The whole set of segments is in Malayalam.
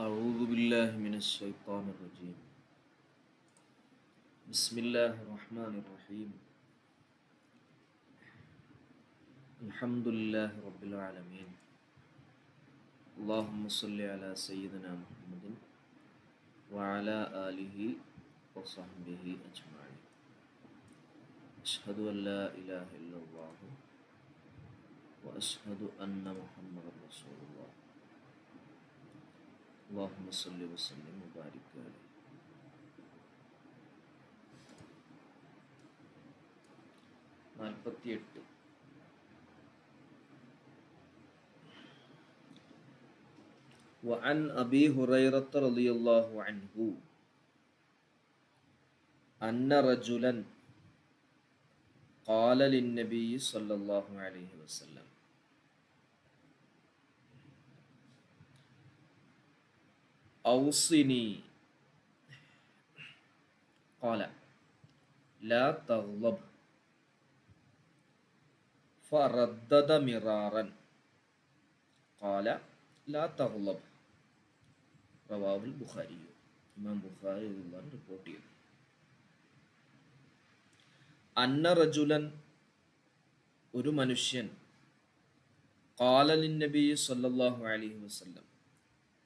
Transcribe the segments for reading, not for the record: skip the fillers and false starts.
أعوذ بالله من الشيطان الرجيم. بسم الله الرحمن الرحيم. الحمد لله رب العالمين. اللهم صل على سيدنا محمد وعلى آله وصحبه أجمعين. أشهد أن لا إله إلا الله وأشهد أن محمدا رسول الله. اللهم صل وسلم وبارك عليه. 48. وعن أبي هريرة رضي الله عنه أن رجلا قال للنبي صلى الله عليه وسلم أوصني قال لا تغضب فردد مرارا قال لا تغضب رواه البخاري. ഇമാം ബുഖാരി റിപ്പോർട്ട് ചെയ്തു. അന്ന റജുലൻ ഒരു മനുഷ്യൻ ഖാല ലിന്നബി സല്ലല്ലാഹു അലൈഹി വസല്ലം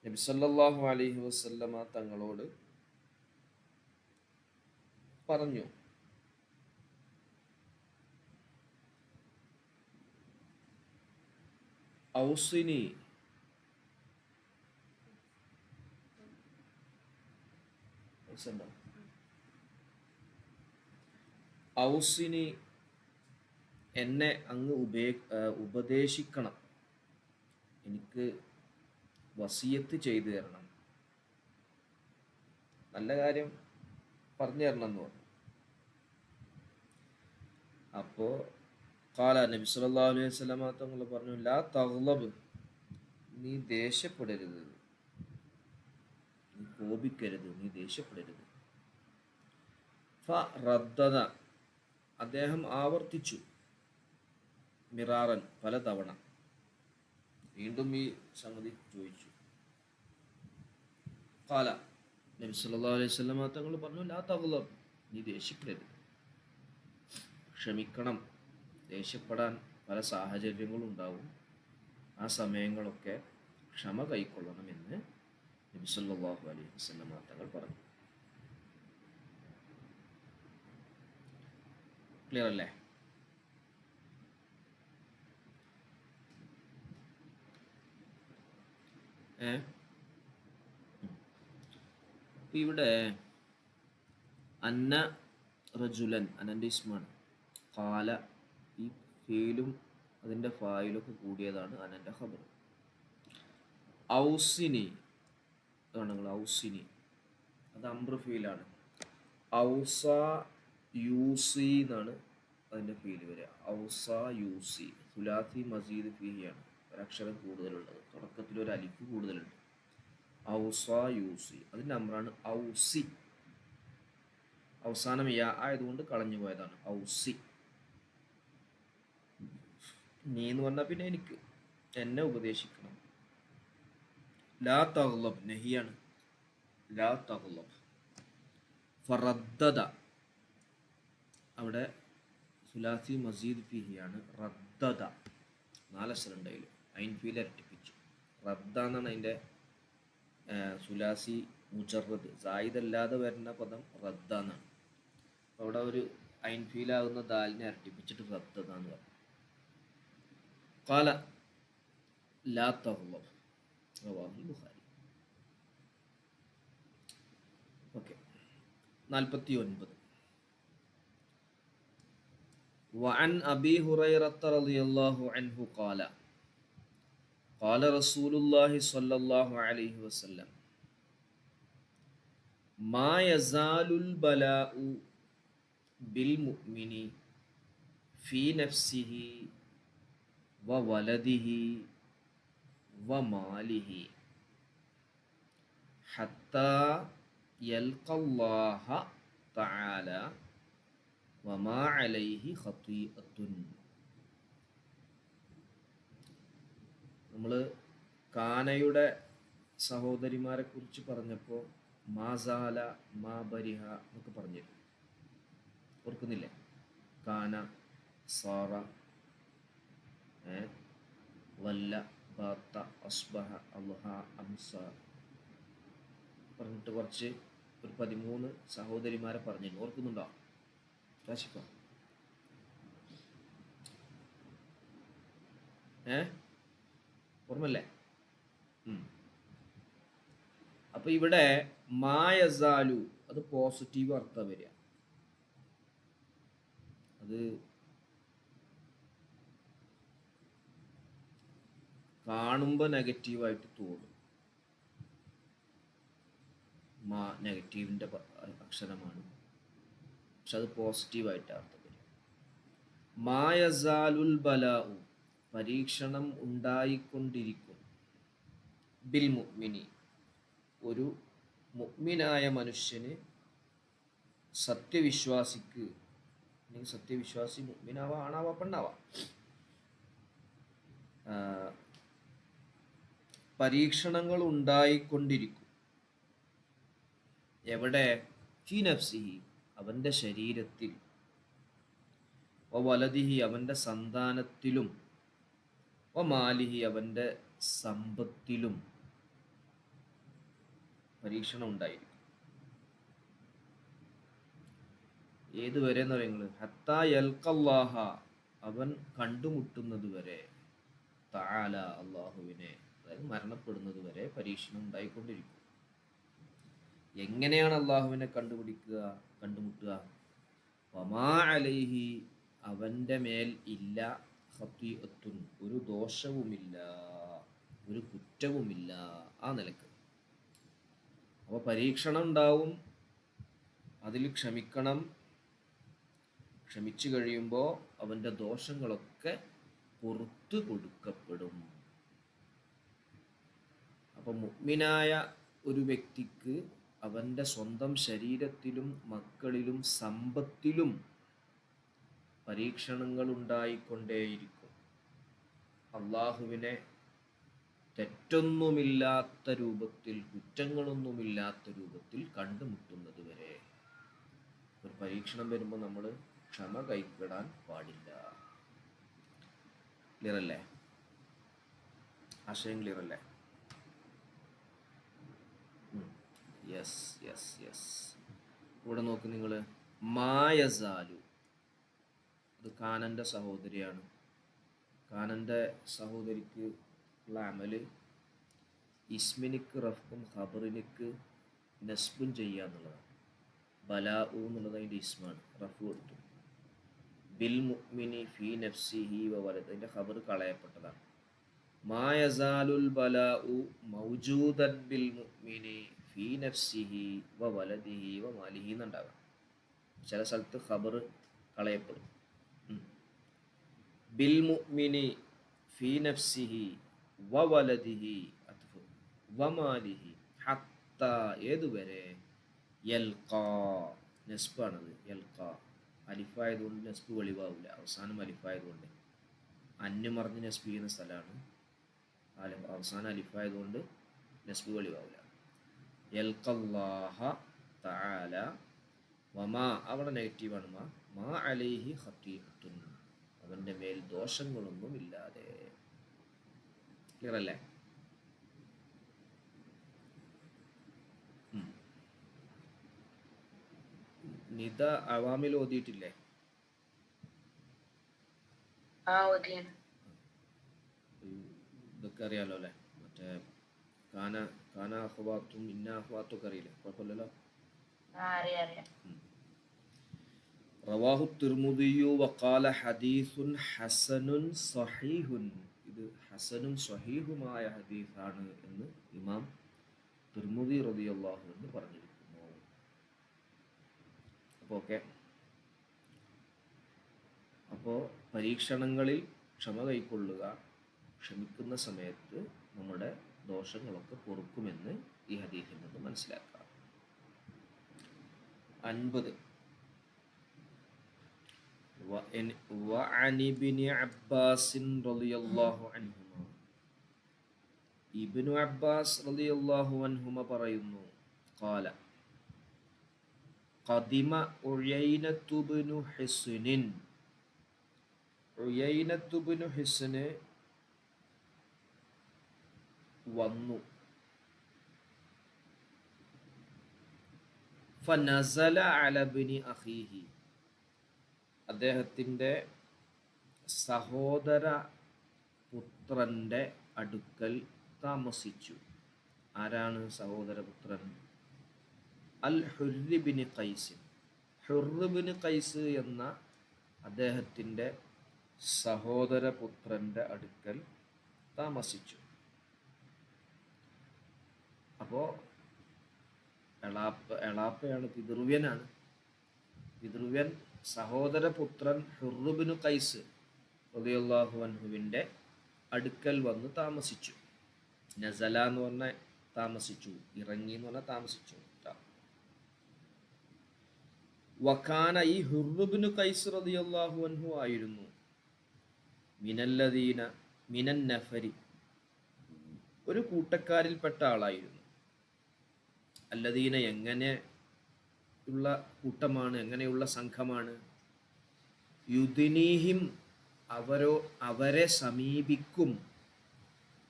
നബി സല്ലല്ലാഹു അലൈഹി വസല്ലമ തങ്ങളോട് പറഞ്ഞു, ഔസിനി ഔസിനി എന്നെ അങ്ങ് ഉപദേശിക്കണം, എനിക്ക് വസിയത്ത് ചെയ്തു തരണം, നല്ല കാര്യം പറഞ്ഞു തരണം എന്ന് പറഞ്ഞു. അപ്പോ ഖാല നബി സല്ലല്ലാഹു അലൈഹി വസല്ലമ തങ്ങൾ പറഞ്ഞു, ലാ തഗ്ളബ്, നീ ദേഷ്യപ്പെടരുത്, നീ കോപിക്കരുത്, നീ ദേഷ്യപ്പെടരുത്. ഫറദ്ദദ, അദ്ദേഹം ആവർത്തിച്ചു, മിറാറൻ, പലതവണ വീണ്ടും ഈ സംഗതി ചോദിച്ചു. ഖാല നബി സല്ലല്ലാഹു അലൈഹി വസല്ലമ തങ്ങൾ പറഞ്ഞു, ലാ തഗ്ളബ്, നീ ദേഷ്യപ്പെടരുത്, ക്ഷമിക്കണം. ദേഷ്യപ്പെടാൻ പല സാഹചര്യങ്ങളും ഉണ്ടാവും, ആ സമയങ്ങളൊക്കെ ക്ഷമ കൈക്കൊള്ളണമെന്ന് നബി സല്ലല്ലാഹു അലൈഹി വസല്ലമ തങ്ങൾ പറഞ്ഞു. ക്ലിയർ അല്ലേ? ഇവിടെ അന്ന റജുലൻ, അനൻ്റെ ഇസ്മാണ്, ഖാല, ഈ ഫീലും അതിൻ്റെ ഫായിലൊക്കെ കൂടിയതാണ് അനൻ്റെ ഖബർ. ഔസിനി ആണെങ്കിൽ ഔസിനി, അത് അംബ്ര ഫീലാണ്. ഔസ യൂസി എന്നാണ് അതിൻ്റെ ഫീല് വരിക. ഔസ യൂസി, സുലാസി മസീദ് ഫീഹിയാണ്, ഒരക്ഷരം കൂടുതലുള്ളത്, തുടക്കത്തിൽ ഒരു അലിഫ് കൂടുതലുണ്ട്. ഔസ യൂസി, അതിൻ്റെ അമ്രാണ് ഔസി, അവസാനം യാ ആയതുകൊണ്ട് കളഞ്ഞു പോയതാണ് ഔസി. നീ എന്ന് പറഞ്ഞാൽ പിന്നെ എനിക്ക്, എന്നെ ഉപദേശിക്കണം. ലാ തഗ്ളബ്, നഹിയാണ്, ലാ തഗ്ളബ്. ഫറദ്ദദ, അവിടെ സുലാസി മസീദ് ഫിഹിയാണ്, റദ്ദദ, 4 അക്ഷരമുണ്ടായില്ല, ഐൻ ഫീൽ ഇരട്ടിപ്പിച്ചു. റദ്ദ എന്നാണ് അതിൻ്റെ സുലാസി മുജറദ്, സായിദല്ലാതെ വരുന്ന പദം റദ്ദ എന്നാണ്. അവിടെ ഒരു ഐൻ ഫീലാകുന്ന ദാലിനെ ഇരട്ടിപ്പിച്ചിട്ട് റദ്ദദ എന്ന് പറഞ്ഞു. ഖാല ലാ തഗ്ളബ് റവാഹുൽ ബുഖാരി. ഓക്കെ. 49. وعن أبي هريرة رضي الله عنه قال قال رسول الله صلى الله عليه وسلم ما يزال البلاء بالمؤمن في نفسه وولده وماله حتى يلقى الله تعالى വമാ അലൈഹി ഖതീഅത്തുൻ. നമ്മൾ കാനയുടെ സഹോദരിമാരെ കുറിച്ച് പറഞ്ഞപ്പോൾ മാസാല മാ ബരിഹ എന്നൊക്കെ പറഞ്ഞിരുന്നു, ഓർക്കുന്നില്ലേ? കാന, സാറ, വല്ല, ബാത്ത, അസ്ബഹ, അൽഹ, അംസ പറഞ്ഞിട്ട് കുറച്ച് ഒരു 13 സഹോദരിമാരെ പറഞ്ഞിരുന്നു, ഓർക്കുന്നുണ്ടോ കാശിക്ക? ഓർമ്മല്ലേ? അപ്പൊ ഇവിടെ മായസാലു അത് പോസിറ്റീവ് അർത്ഥം വരിക. അത് കാണുമ്പോൾ നെഗറ്റീവായിട്ട് തോന്നും. മാ നെഗറ്റീവിൻ്റെ അക്ഷരമാണ്, പക്ഷെ അത് പോസിറ്റീവായിട്ട് അർത്ഥം വരിക. മായസാലുൽ ബലാഉ പരീക്ഷണം ഉണ്ടായിക്കൊണ്ടിരിക്കും. ബിൽ മുഅ്മിനി ഒരു മുഅ്മിനായ മനുഷ്യന്, സത്യവിശ്വാസിക്ക്, അല്ലെങ്കിൽ സത്യവിശ്വാസി മുഅ്മിനാവാ, ആണാവാ, പെണ്ണാവാ, പരീക്ഷണങ്ങൾ ഉണ്ടായിക്കൊണ്ടിരിക്കും. എവിടെ? ഫീ നഫ്സിഹി അവൻ്റെ ശരീരത്തിൽ, വ വലദിഹി അവൻ്റെ സന്താനത്തിലും, വ മാലിഹി അവൻ്റെ സമ്പത്തിലും പരീക്ഷണം ഉണ്ടായിരിക്കും. ഏതുവരെ എന്ന് പറയുന്നത്? ഹത്താ യൽഖല്ലാഹ അവൻ കണ്ടുമുട്ടുന്നത് വരെ, തആല അള്ളാഹുവിനെ, അതായത് മരണപ്പെടുന്നത് വരെ പരീക്ഷണം ഉണ്ടായിക്കൊണ്ടിരിക്കും. എങ്ങനെയാണ് അള്ളാഹുവിനെ കണ്ടുമുട്ടുക? വമാ അലൈഹി അവൻ്റെ മേൽ ഇല്ല, ഖതീഅത്തുൻ ഒരു ദോഷവുമില്ല, ഒരു കുറ്റവുമില്ല, ആ നിലക്ക്. അപ്പോൾ പരീക്ഷണം ഉണ്ടാവും, അതിൽ ക്ഷമിക്കണം, ക്ഷമിച്ചു കഴിയുമ്പോൾ അവൻ്റെ ദോഷങ്ങളൊക്കെ പുറത്തു കൊടുക്കപ്പെടും. അപ്പം മുഅ്മിനായ ഒരു വ്യക്തിക്ക് അവൻ്റെ സ്വന്തം ശരീരത്തിലും മക്കളിലും സമ്പത്തിലും പരീക്ഷണങ്ങൾ ഉണ്ടായിക്കൊണ്ടേയിരിക്കും. അള്ളാഹുവിനെ തെറ്റൊന്നുമില്ലാത്ത രൂപത്തിൽ, കുറ്റങ്ങളൊന്നുമില്ലാത്ത രൂപത്തിൽ കണ്ടുമുട്ടുന്നത് വരെ. ഒരു പരീക്ഷണം വരുമ്പോൾ നമ്മൾ ക്ഷമ കൈവിടാൻ പാടില്ല. ക്ലിയർ അല്ലേ? ആശയം ക്ലിയർ അല്ലേ? Yes yes yes. ഇവിടെ നോക്ക് നിങ്ങൾ, മായസാലു അത് കാനൻ്റെ സഹോദരിയാണ്. കാനൻ്റെ സഹോദരിക്ക് ഉള്ള അമല് ഇസ്മിനിക്ക് റഫും ഖബറിനിക്ക് നസ്ബും ചെയ്യുക എന്നുള്ളതാണ്. ബലാഉ എന്നുള്ളത് അതിൻ്റെ ഇസ്മാണ്, റഫു കൊടുത്തു. ബിൽ മുഅ്മിനി ഫീ നഫ്സിഹി വ വലദ് അതിൻ്റെ ഖബർ കളയപ്പെട്ടതാണ്. മാ യസാലുൽ ബലാഉ മൗജൂദൻ ബിൽ മുഅ്മിനി ഫീ നഫ്സിഹി വ വലദിഹി വ മാലിഹി എന്നുണ്ടാകാം. ചില സ്ഥലത്ത് ഖബർ കളയപ്പെടും. ബിൽ മുഅ്മിനി ഫീ നഫ്സിഹി വ വലദിഹി വ മാലിഹി ഹത്ത ഏതുവരെ, യൽഖാ നസ്ബാണത്, യൽഖാ അലിഫായതുകൊണ്ട് നസ്ബ് വെളിവാവില്ല, അവസാനം അലിഫായതുകൊണ്ട്. അന്ന് മറിഞ്ഞ് നസ്ബ് ചെയ്യുന്ന സ്ഥലമാണ്, അവസാനം അലിഫായതുകൊണ്ട് നസ്ബ് വെളിവാവില്ല. യൽഖല്ലാഹ തആല വമാ അവിടെ നെഗറ്റീവാണ്, മാ അലൈഹി ഖതീഅത്തുൻ അവൻ്റെ മേൽ ദോഷങ്ങളൊന്നും ഇല്ലാതെ. ക്ലിയർ അല്ലേ? നിത അവാമിൽ ഓതിയിട്ടില്ലേ? ഇതൊക്കെ അറിയാലോ അല്ലേ? മറ്റേ കാന അഹ്വാത്തും ഇന്ന അഹ്വാത്തും ഒക്കെ അറിയില്ലേ? കുഴപ്പമില്ലല്ലോ. റവാഹു തിർമുദിയു വഖാല ഹദീസുൻ ഹസനുൻ സഹീഹുൻ ഇത് ഹസനും സഹീഹുമായ ഹദീസാണ് എന്ന് ഇമാം തിർമുദി റളിയല്ലാഹു അൻഹു പറഞ്ഞിരിക്കുന്നു. അപ്പോൾ ഓക്കെ. അപ്പോൾ പരീക്ഷണങ്ങളിൽ ക്ഷമ കൈക്കൊള്ളുക, ക്ഷമിക്കുന്ന സമയത്ത് നമ്മുടെ ദോഷങ്ങളൊക്കെ പൊറുക്കുമെന്ന് ഈ ഹദീസിൽ നിന്ന് മനസ്സിലാക്കാം. 50 وعن ابن عباس رضي الله عنهما ഇബ്നു അബ്ബാസ് റളിയല്ലാഹു അൻഹുമ പറയുന്നു, ഖാല ഖദിമ ഉയൈനത്തു ഇബ്നു ഹിസ്നിൻ, ഉയൈനത്തു ഇബ്നു ഹിസ്ന് വന്നു. ഫനസല അല ഇബ്നി അഖീഹി, അദ്ദേഹത്തിൻ്റെ സഹോദര പുത്രൻ്റെ അടുക്കൽ താമസിച്ചു. ആരാണ് സഹോദരപുത്രൻ? അൽ ഹുർരി ബിൻ ഖൈസ്, ഹുർർ ബിൻ ഖൈസ് എന്ന അദ്ദേഹത്തിൻ്റെ സഹോദരപുത്രൻ്റെ അടുക്കൽ താമസിച്ചു. അപ്പോൾ എളാപ്പയാണ്, പിതൃവ്യനാണ്. പിതൃവ്യൻ സഹോദരപുത്രൻ ഹുർർ ബിൻ ഖൈസ് റളിയല്ലാഹു അൻഹുവിൻ്റെ അടുക്കൽ വന്ന് താമസിച്ചു. നസല എന്ന് പറഞ്ഞാൽ താമസിച്ചു, ഇറങ്ങി എന്ന് പറഞ്ഞാൽ താമസിച്ചു. വഖാന, ഈ ഹുർർ ബിൻ ഖൈസ് റളിയല്ലാഹു അൻഹു ആയിരുന്നു മിനല്ലദീന മിനൻ നഫരി, ഒരു കൂട്ടക്കാരിൽപ്പെട്ട ആളായിരുന്നു. അല്ലദീന, എങ്ങനെയുള്ള കൂട്ടമാണ്, എങ്ങനെയുള്ള സംഘമാണ്? യുദ്നീഹിം, അവരെ സമീപിക്കും.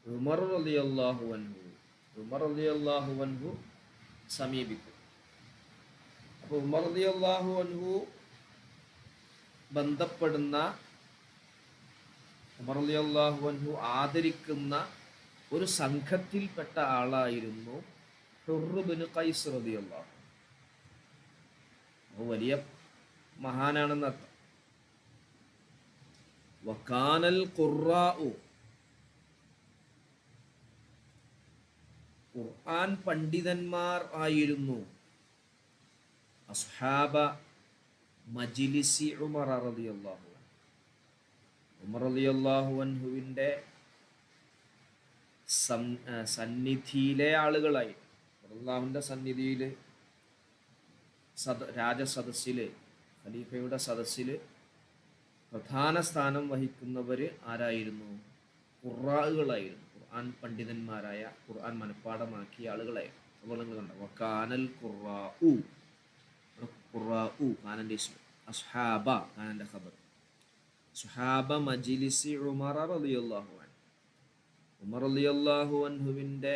ഉമർ റളിയല്ലാഹു അൻഹു, ഉമർ റളിയല്ലാഹു അൻഹു സമീപിക്കും. അപ്പോൾ ഉമർ റളിയല്ലാഹു അൻഹു ബന്ധപ്പെടുന്ന, ഉമർ റളിയല്ലാഹു അൻഹു ആദരിക്കുന്ന ഒരു സംഘത്തിൽപ്പെട്ട ആളായിരുന്നു ഹുർർ ബിൻ ഖൈസ് റളിയല്ലാഹു അൻഹു. വലിയ മഹാനാണെന്നർത്ഥം. വകാനൽ ഖുർറാഉ, ഖുർആൻ പണ്ഡിതന്മാർ ആയിരുന്നു. അസ്ഹാബ മജ്ലിസി ഉമർ റളിയല്ലാഹു അൻഹു, ഉമർ റളിയല്ലാഹു അൻഹുവിൻ്റെ സന്നിധിയിലെ ആളുകളായി. അല്ലാഹുവിൻ്റെ സന്നിധിയിൽ, രാജസദസ്സിൽ, ഖലീഫയുടെ സദസ്സിൽ പ്രധാന സ്ഥാനം വഹിക്കുന്നവർ ആരായിരുന്നു? ഖുർആകളായിരുന്നു. ഖുർആൻ പണ്ഡിതന്മാരായ, ഖുർആൻ മനഃപ്പാഠമാക്കിയ ആളുകളായിരുന്നു. അപ്പോൾ നിങ്ങൾ കണ്ട വകാനൽ ഖുർആഉ, ഖുർആഉ ഖാനൻ്റെ ഇസ്മ, അസ്ഹാബ ഖാനൻ്റെ ഖബർ. സുഹാബ മജ്ലിസി ഉമർ റളിയല്ലാഹു അൻഹു, ഉമർ റളിയല്ലാഹു അൻഹുവിൻ്റെ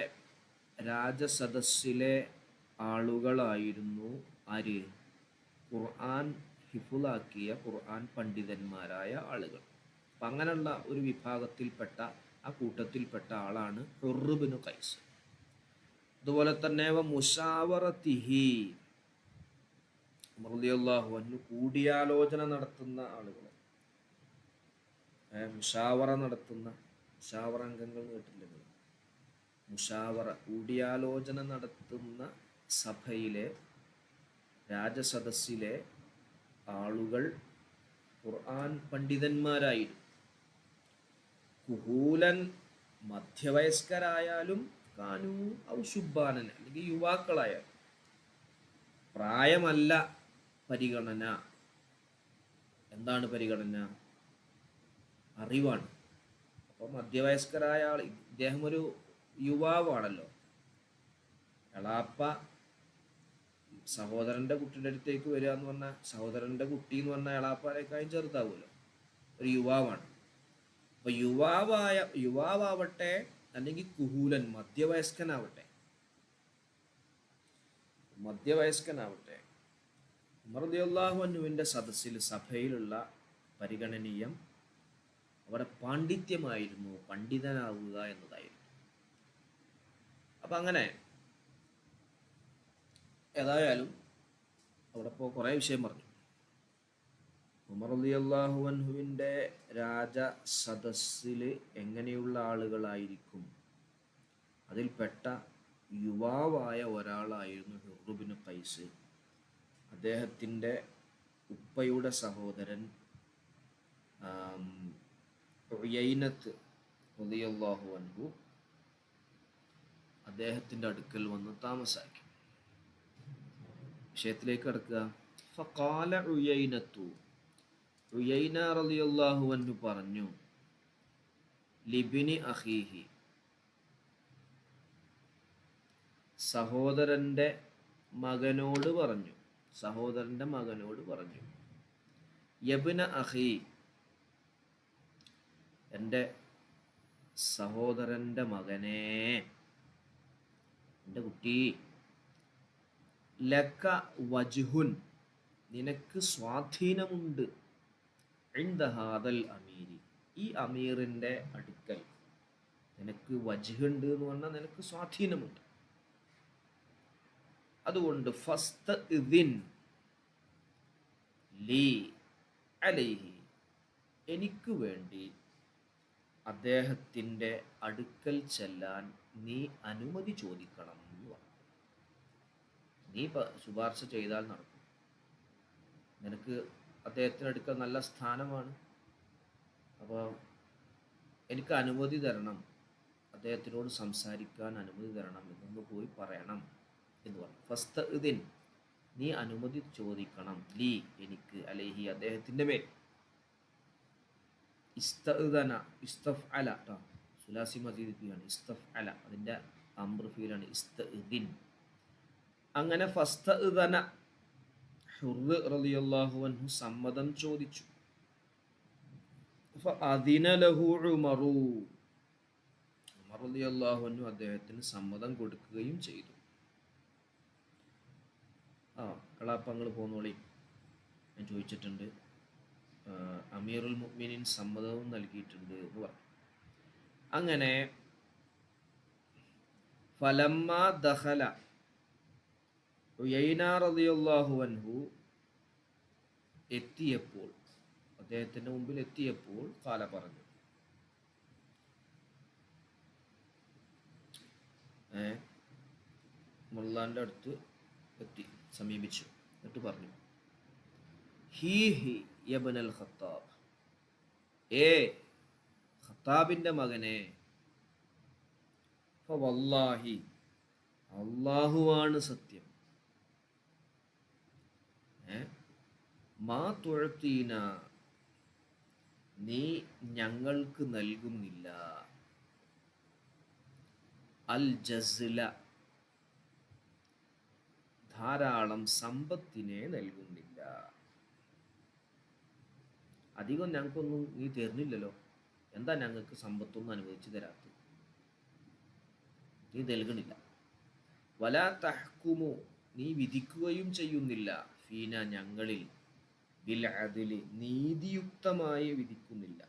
രാജസദസ്സിലെ ആളുകളായിരുന്നു ആര്? ഖുർആൻ ഹിഫുളാക്കിയ ഖുർആൻ പണ്ഡിതന്മാരായ ആളുകൾ. അപ്പം അങ്ങനെയുള്ള ഒരു വിഭാഗത്തിൽപ്പെട്ട, ആ കൂട്ടത്തിൽപ്പെട്ട ആളാണ് ഹുർർ ബിൻ ഖൈസ്. അതുപോലെ തന്നെ മുശാവറത്തിഹി, ഉമർ റളിയല്ലാഹു അൻഹു കൂടിയാലോചന നടത്തുന്ന ആളുകൾ, മുശാവറ നടത്തുന്ന, മുശാവറ അംഗങ്ങൾ കേട്ടില്ലെങ്കിൽ, മുശാവറ കൂടിയാലോചന നടത്തുന്ന സഭയിലെ, രാജസദസ്സിലെ ആളുകൾ ഖുർആൻ പണ്ഡിതന്മാരായിരുന്നു. കുഹൂലൻ, മധ്യവയസ്കരായാലും, കാനു ഔ ശുബ്ബാനൻ, അല്ലെങ്കിൽ യുവാക്കളായാലും. പ്രായമല്ല പരിഗണന. എന്താണ് പരിഗണന? അറിവാണ്. അപ്പോൾ മധ്യവയസ്കരായ ആൾ, ഇദ്ദേഹം ഒരു യുവാവാണല്ലോ. എളാപ്പ സഹോദരൻ്റെ കുട്ടിയുടെ അടുത്തേക്ക് വരിക എന്ന് പറഞ്ഞാൽ, സഹോദരൻ്റെ കുട്ടി എന്ന് പറഞ്ഞാൽ എളാപ്പാനേക്കാളും ചെറുതാവുമല്ലോ, ഒരു യുവാവാണ്. അപ്പോൾ യുവാവട്ടെ അല്ലെങ്കിൽ കുഹൂലൻ, മധ്യവയസ്കനാവട്ടെ, ഉമർ റളിയല്ലാഹു അൻഹുവിൻ്റെ സദസ്സിൽ, സഭയിലുള്ള പരിഗണനീയം അവരുടെ പാണ്ഡിത്യമായിരുന്നു, പണ്ഡിതനാവുക എന്നതായിരുന്നു. അപ്പം അങ്ങനെ ഏതായാലും അവിടെ ഇപ്പോൾ കുറേ വിഷയം പറഞ്ഞു. ഉമർ റളിയല്ലാഹു അൻഹുവിൻ്റെ രാജസദസ്സിൽ എങ്ങനെയുള്ള ആളുകളായിരിക്കും? അതിൽപ്പെട്ട യുവാവായ ഒരാളായിരുന്നു ഹുർർ ബിൻ ഖൈസ്. അദ്ദേഹത്തിൻ്റെ ഉപ്പയുടെ സഹോദരൻ ഉയൈനത്ത് റളിയല്ലാഹു അൻഹു അദ്ദേഹത്തിൻ്റെ അടുക്കൽ വന്ന് താമസാക്കി. വിഷയത്തിലേക്ക് കടക്കുക. ഫഖാല ഉയൈനത്തു, ഉയൈന റളിയല്ലാഹു അൻഹു പറഞ്ഞു, ലിബ്നി അഖീഹി, സഹോദരൻ്റെ മകനോട് പറഞ്ഞു, സഹോദരൻ്റെ മകനോട് പറഞ്ഞു, യബ്ന അഖി, എൻ്റെ സഹോദരൻ്റെ മകനേ, എൻ്റെ കുട്ടി, ലക വജ്ഹുൻ, നിനക്ക് സ്വാധീനമുണ്ട്, ഇൻദ ഹാദൽ അമീരി, ഈ അമീറിൻ്റെ അടുക്കൽ നിനക്ക് വജ്ഹ് ഉണ്ട് എന്ന് പറഞ്ഞാൽ നിനക്ക് സ്വാധീനമുണ്ട്. അതുകൊണ്ട് ഫസ്തഇദിൻ ലീ അലൈഹി, എനിക്ക് വേണ്ടി അദ്ദേഹത്തിൻ്റെ അടുക്കൽ ചെല്ലാൻ നീ അനുമതി ചോദിക്കണം എന്ന് പറഞ്ഞു. നീ ശുപാർശ ചെയ്താൽ നടക്കും. നിനക്ക് അദ്ദേഹത്തിൻ്റെ അടുക്കൽ നല്ല സ്ഥാനമാണ്, അപ്പോൾ എനിക്ക് അനുമതി തരണം, അദ്ദേഹത്തിനോട് സംസാരിക്കാൻ അനുമതി തരണം എന്നൊന്ന് പോയി പറയണം എന്ന് പറഞ്ഞു. ഫസ്തഇദിൻ, നീ അനുമതി ചോദിക്കണം, ലീ, എനിക്ക്, അലൈഹി, അദ്ദേഹത്തിൻ്റെ മേൽ. ഇസ്തഅദന, ഇസ്തഫ്അല ട്ടോ, സുലാസി മസീദിയാണ്. ഇസ്തഫ്അല അതിൻ്റെ അംർ ഫീലാണ് ഇസ്തഇദിൻ. അങ്ങനെ ഫസ്തഅദന, ഹുർർ റളിയല്ലാഹു അൻഹു സമ്മതം ചോദിച്ചു. ഫഅദിന ലഹു ഉമറു, ഉമർ റളിയല്ലാഹു അൻഹു അദ്ദേഹത്തിന് സമ്മതം കൊടുക്കുകയും ചെയ്തു. എളാപ്പങ്ങൾ പോന്നോളി, ഞാൻ ചോദിച്ചിട്ടുണ്ട്, അമീറുൽ മുഅ്മിനീൻ സമ്മതവും നൽകിയിട്ടുണ്ട് എന്ന് പറഞ്ഞു. അങ്ങനെ ഫലമ്മ ദഖല ഉയൈന റളിയല്ലാഹു അൻഹു എത്തിയപ്പോൾ, അദ്ദേഹത്തിൻ്റെ മുമ്പിൽ എത്തിയപ്പോൾ ഖാല പറഞ്ഞു, മുള്ളാൻ്റെ അടുത്ത് എത്തി, സമീപിച്ചു, എന്നിട്ട് പറഞ്ഞു, ഹി യബ്നൽ ഖത്താബ്, ഖത്താബിൻ്റെ മകനെ, ഫവല്ലാഹി, അല്ലാഹുവാണ് സത്യം, മാ തുഅതീന, നീ ഞങ്ങൾക്ക് നൽകുന്നില്ല, അൽ ജസ്ല, ധാരാളം സമ്പത്തിനെ നൽകുന്നില്ല. അധികം ഞങ്ങൾക്കൊന്നും നീ തരുന്നില്ലല്ലോ, എന്താ ഞങ്ങൾക്ക് സമ്പത്തൊന്നും അനുവദിച്ചു തരാത്തത്? നീ നൽകണില്ല. വലാ തഹ്കുമു, നീ വിധിക്കുകയും ചെയ്യുന്നില്ല, ഫീന, ഞങ്ങളിൽ, ബിൽ അദ്ലി, നീതിയുക്തമായി വിധിക്കുന്നില്ല.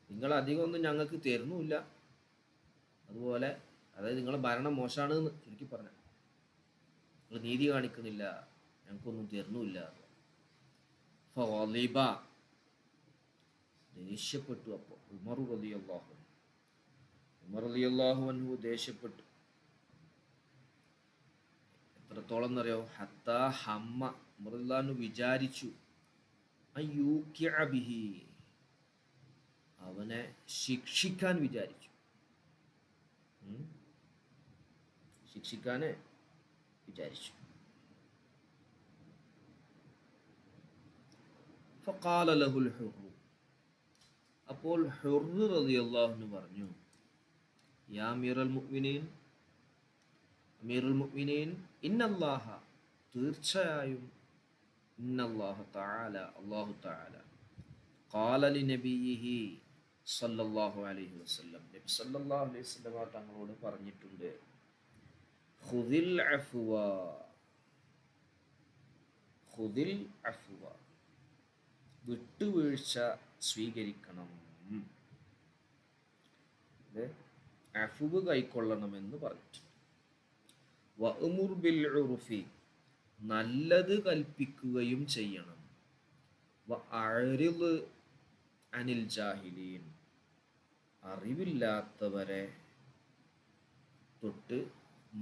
നിങ്ങൾ അധികം ഒന്നും ഞങ്ങൾക്ക് തരുന്നുമില്ല, അതുപോലെ അതായത് നിങ്ങളെ ഭരണം മോശമാണ് എന്ന് ചുരുക്കി പറഞ്ഞ, നിങ്ങൾ നീതി കാണിക്കുന്നില്ല, ഞങ്ങൾക്കൊന്നും തരുന്നുമില്ല. ഫഗളിബ, ദേഷ്യപ്പെട്ടു. അപ്പോൾ ഉമർ റളിയല്ലാഹു അൻഹു ദേഷ്യപ്പെട്ടു. എത്രത്തോളം എന്നറിയോ? ഹത്താ ഹമ്മ, ഉമർ റളിയല്ലാഹു അൻഹു വിചാരിച്ചു, അയ്യൂക്കിഅ ബിഹി, അവനെ ശിക്ഷിക്കാൻ വിചാരിച്ചു, ശിക്ഷിക്കാന് വിചാരിച്ചു. ഫഖാല ലഹുൽ ഹുർറു, അപ്പോൾ ഹുർറ് റളിയല്ലാഹു അൻഹു പറഞ്ഞു, യാ അമീറുൽ മുഅ്മിനീൻ, അമീറുൽ മുഅ്മിനീൻ, ഇന്നല്ലാഹ, തീർച്ചയായും, ഇന്നല്ലാഹ തആല, അല്ലാഹു തആല, ഖാല ലിനബിയിഹി സല്ലല്ലാഹു അലൈഹി വസല്ലം, നബി സല്ലല്ലാഹു അലൈഹി വസല്ലം തങ്ങളോട് പറഞ്ഞിട്ടുണ്ട്, ഖുദിൽ അഫ്വ, ഖുദിൽ അഫ്വ, വിട്ടുവീഴ്ച സ്വീകരിക്കണം, അഫ്വ് കൈക്കൊള്ളണമെന്ന് പറഞ്ഞിട്ടുണ്ട്. വഅ്മുർ ബിൽ ഉർഫി, നല്ലത് കൽപ്പിക്കുകയും ചെയ്യണം. വഅഅ്രിദ് അനിൽ ജാഹിലീൻ, അറിവില്ലാത്തവരെ തൊട്ട്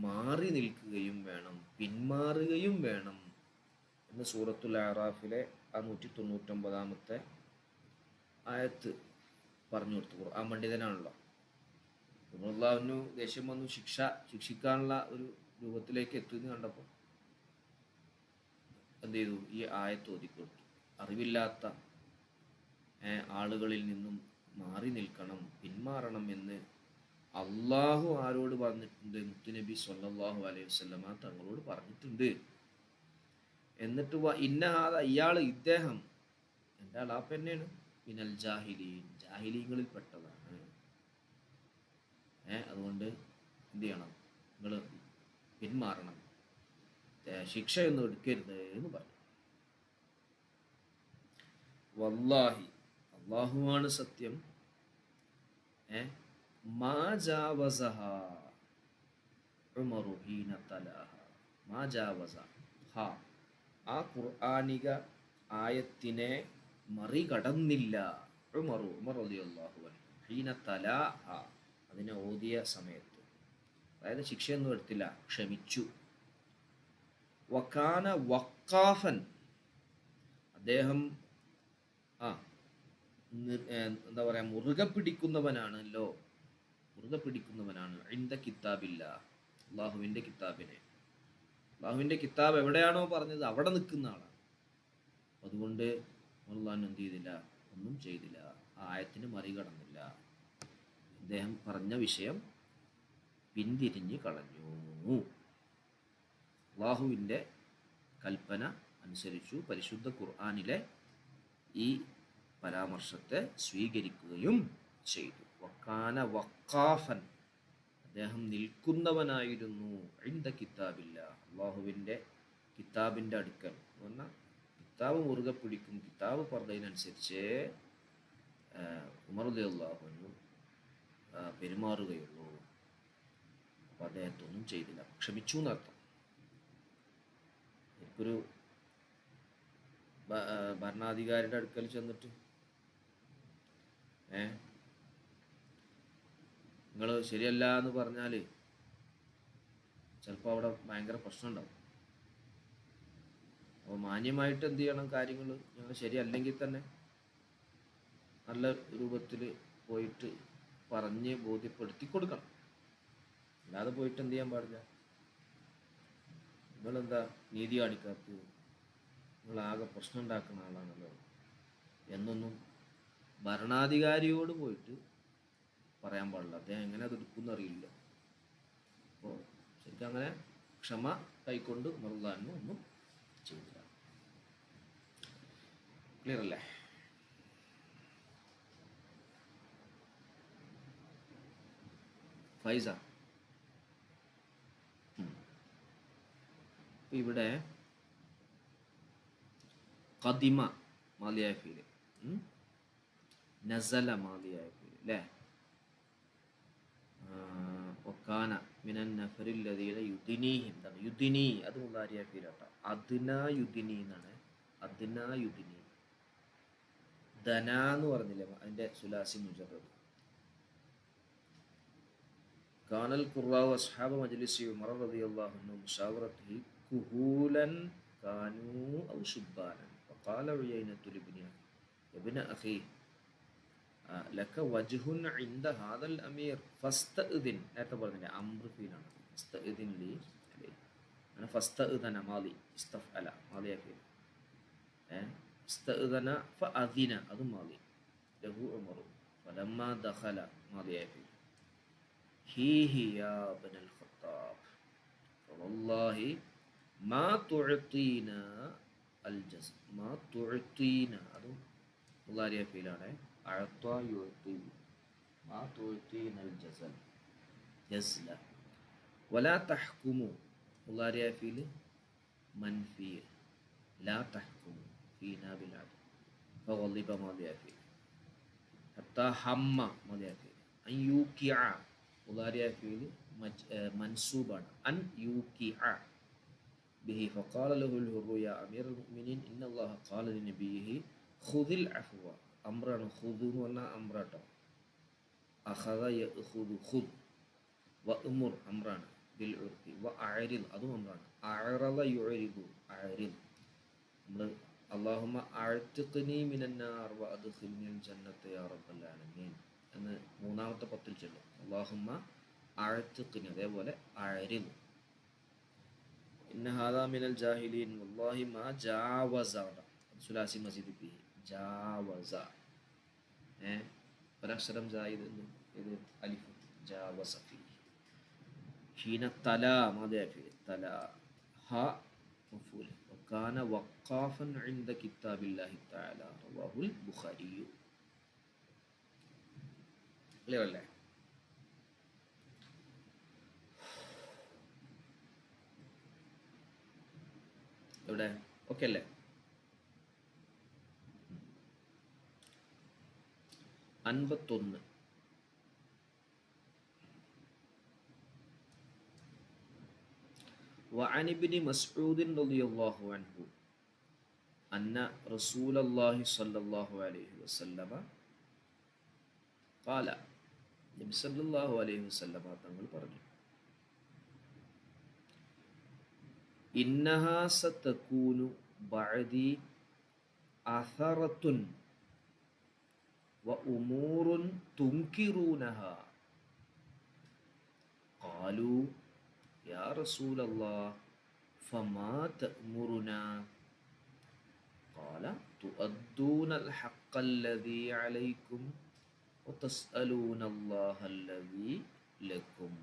മാറി നിൽക്കുകയും വേണം, പിന്മാറുകയും വേണം എന്ന് സൂറത്തുൽ അറാഫിലെ 199 ആയത്ത് പറഞ്ഞു കൊടുത്തു. ഖുർആൻ പണ്ഡിതനാണല്ലോ. അല്ലാഹുവിന് ദേഷ്യം വന്നു, ശിക്ഷിക്കാനുള്ള ഒരു രൂപത്തിലേക്ക് എത്തുമെന്ന് കണ്ടപ്പോൾ എന്ത് ചെയ്തു? ഈ ആയത്ത് ഓതിക്കൊടുത്തു. അറിവില്ലാത്ത ആളുകളിൽ നിന്നും മാറി നിൽക്കണം, പിന്മാറണം എന്ന് അള്ളാഹു ആരോട് പറഞ്ഞിട്ടുണ്ട്? മുത്തുനബി സ്വല്ലല്ലാഹു അലൈഹി വസല്ലമ തങ്ങളോട് പറഞ്ഞിട്ടുണ്ട്. എന്നിട്ട് ഇയാൾ ഇദ്ദേഹം എൻ്റെ അളാപ്പ തന്നെയാണ്. മിനൽ ജാഹിലീൻ, ജാഹിലീങ്ങളിൽ പെട്ടതാണ്. അതുകൊണ്ട് എന്ത് ചെയ്യണം? നിങ്ങൾ പിന്മാറണം, ശിക്ഷയൊന്നും എടുക്കരുത് എന്ന് പറഞ്ഞു. വല്ലാഹി, അള്ളാഹുവാണ് സത്യം, മാ ജാവസഹാ ഉമറു ഹീന തലാഹ. മാ ജാവസ ഹാ, ആ ഖുർആനിക ആയത്തിനെ മറികടന്നില്ല ഉമറു, ഉമർ റളിയല്ലാഹു അൻഹു, ഹീന തലാഹ, അതിനെ ഓതിയ സമയത്ത്. അതായത് ശിക്ഷയൊന്നും എടുത്തില്ല, ക്ഷമിച്ചു. വക്കാന വക്കാഫൻ, അദ്ദേഹം എന്താ പറയാ, മുറുകെ പിടിക്കുന്നവനാണല്ലോ, മുറുകെ പിടിക്കുന്നവനാണ്. ഇൻദ കിതാബില്ല, അള്ളാഹുവിൻ്റെ കിതാബിനെ. അള്ളാഹുവിൻ്റെ കിതാബ് എവിടെയാണോ പറഞ്ഞത് അവിടെ നിൽക്കുന്ന ആളാണ്. അതുകൊണ്ട് അള്ളാഹു എന്ത് ചെയ്തില്ല? ഒന്നും ചെയ്തില്ല, ആ ആയത്തിന് മറികടന്നില്ല. അദ്ദേഹം പറഞ്ഞ വിഷയം പിന്തിരിഞ്ഞ് കളഞ്ഞു. അള്ളാഹുവിൻ്റെ കൽപ്പന അനുസരിച്ചു, പരിശുദ്ധ ഖുർആനിലെ ഈ പരാമർശത്തെ സ്വീകരിക്കുകയും ചെയ്തു. വക്കാന വക്കാഫൻ, അദ്ദേഹം നിൽക്കുന്നവനായിരുന്നു. ഇൻദ കിതാബില്ല, അള്ളാഹുവിൻ്റെ കിതാബിൻ്റെ അടുക്കൽ എന്ന് പറഞ്ഞാൽ കിതാബ് മുറുകെ പിടിക്കും, കിതാബ് പറഞ്ഞതിനനുസരിച്ച് ഉമർ റളിയല്ലാഹു അൻഹു പെരുമാറുകയുള്ളൂ. അപ്പം അദ്ദേഹത്തൊന്നും ചെയ്തില്ല, ക്ഷമിച്ചു എന്നർത്ഥം. എനിക്കൊരു ഭരണാധികാരിയുടെ അടുക്കൽ ചെന്നിട്ട് നിങ്ങൾ ശരിയല്ല എന്ന് പറഞ്ഞാൽ ചിലപ്പോൾ അവിടെ ഭയങ്കര പ്രശ്നം ഉണ്ടാവും. അപ്പോൾ മാന്യമായിട്ട് എന്ത് ചെയ്യണം? കാര്യങ്ങൾ ഞങ്ങൾ ശരിയല്ലെങ്കിൽ തന്നെ നല്ല രൂപത്തിൽ പോയിട്ട് പറഞ്ഞ് ബോധ്യപ്പെടുത്തി കൊടുക്കണം. അല്ലാതെ പോയിട്ട് എന്ത് ചെയ്യാൻ പാടില്ല, നിങ്ങളെന്താ നീതി കാണിക്കാത്തത്, നിങ്ങളാകെ പ്രശ്നം ഉണ്ടാക്കുന്ന ആളാണല്ലോ എന്നൊന്നും ഭരണാധികാരിയോട് പോയിട്ട് പറയാൻ പാടില്ല. അദ്ദേഹം എങ്ങനെ അത് എടുക്കുമെന്ന് അറിയില്ല. അപ്പോൾ ശരിക്കും അങ്ങനെ ക്ഷമ കൈക്കൊണ്ട് മറുതാനും ഒന്നും ചെയ്തില്ല. ക്ലിയർ അല്ലേ? ഫൈസ, ഇവിടെ ഖദിമ മാലിയായ ഫീല്, നസല മാലിയായ ഫീല് അല്ലേ? ഒക്കാന മിനൻ നഫറിൽ ലദീന യുദിനീഹിം, എന്താണ് യുദിനി? അത് മുതാരിയ ഫീലാട്ടോ. അദ്നാ യുദിനി എന്നാണ്. അദ്നാ യുദിനി. ദന എന്ന് പറഞ്ഞില്ലേ, അതിൻ്റെ സുലാസി മുജറദ്. കാനൽ ഖുറാഉ അസ്ഹാബ മജ്ലിസി ഉമർ റളിയല്ലാഹു അൻഹു മുശാവറത്തിഹി കുഹൂലൻ കാനൂ ഔ ശുബ്ബാനൻ വഖാല ഉയൈനത്തു ലിബ്ന അഖി ലക വജ്ഹുൻ ഇൻദ ഹാദൽ അമീർ ഫസ്തഇദിൻ. നേരത്തെ പറഞ്ഞില്ലേ, അംർ ഫീലാണ്. ഫസ്തഇദിൻ ലി അലൈഹി, അങ്ങനെ ഫസ്തഇദന മാലി ഇസ്തഫഅല മാലിയ ഫീൽ. ഇസ്തഇദന ഫഅദിന അതും മാലി. ലഹു ഉമർ ഫലമ്മ ദഖല മാലിയ ഫീൽ. ഹീഹി യാ ഇബ്നൽ ഖത്താബ് വല്ലാഹി മാ തുഅതീന അൽ ജസ്, മാ തുഅതീന അതും മുളാരിയ ഫീലാണ്. അഅത യുഅതി, മാ തുഅതീന അൽ ജസൽ ജസ്ല. വലാ തഹ്കുമു മുളാരിയ ഫീൽ മൻഫി, ലാ തഹ്കുമു ഫീനാ ബിൽ അദൽ ഫഗളിബ മാലിയ ഫീൽ. ഹത്താ ഹമ്മ മാലിയ ഫീൽ. അൻ യൂകിഅ മുളാരിയ ഫീൽ മൻസൂബാണ്. അൻ യൂകിഅ ബിഹി ഫഖാല ലഹുൽ ഹുറു യാ അമീറൽ മുഅ്മിനീൻ ഇന്നല്ലാഹ ഖാല ലിനബിയിഹി ഖുദിൽ അഫ്വ. അംറാണ്, ഖുദ് എന്ന് പറഞ്ഞാൽ അംറാട്ടോ. അഖദ യഖുദു ഖുദ്. വഅ്മുർ അംറാണ്, ബിൽ ഉർഫി. വഅരിദ് അതും അംറാണ്. അഅറദ യുഅരിദു അഅരിദ്. നമ്മൾ അല്ലാഹുമ്മ അഅ്തിഖ്നി മിനന്നാർ വഅദ്ഖിൽനിൽ ജന്നത യാ റബ്ബൽ ആലമീൻ എന്ന് മൂന്നാമത്തെ പത്തിൽ ചൊല്ലും. അല്ലാഹുമ്മ അഅ്തിഖ്നി, അതേപോലെ അഅരിദ്. ഇന്ന ഹാദാ മിനൽ ജാഹിലീൻ വല്ലാഹി മാ ജാവസ, സുലാസി മസീദ് ഫീഹി ജാവസ. ഒരക്ഷരം ജായിദ്, ഇത് അലിഫ്. ജാവസ ഫീ. ഹീന തലാ മാദിയാ ഫീൽ തലാ ഹ മഫൂൽ വകാന വഖാഫൻ ഇൻദ കിതാബില്ലാഹി തആല റവാഹുൽ ബുഖാരി. ക്ലിയർ അല്ലേ? ഇവിടെ ഓക്കെ അല്ലേ? 51. وعن ابن مسعود رضي الله عنه أن رسول الله صلى الله عليه وسلم قال നബി സല്ലല്ലാഹു അലൈഹി വസല്ലമ തങ്ങൾ പറഞ്ഞു, ഇന്നഹാ സതകൂനു ബഅദി അഥറത്തുൻ വ ഉമൂറുൻ തുൻകിറൂനഹാ. ഖാലൂ യാ റസൂലല്ലാഹ് ഫമാ തഅ്മുറുനാ. ഖാല തുഅദ്ദൂനൽ ഹഖ്ഖല്ലദീ അലൈക്കും വതസ്അലൂനല്ലാഹല്ലദീ ലക്കും.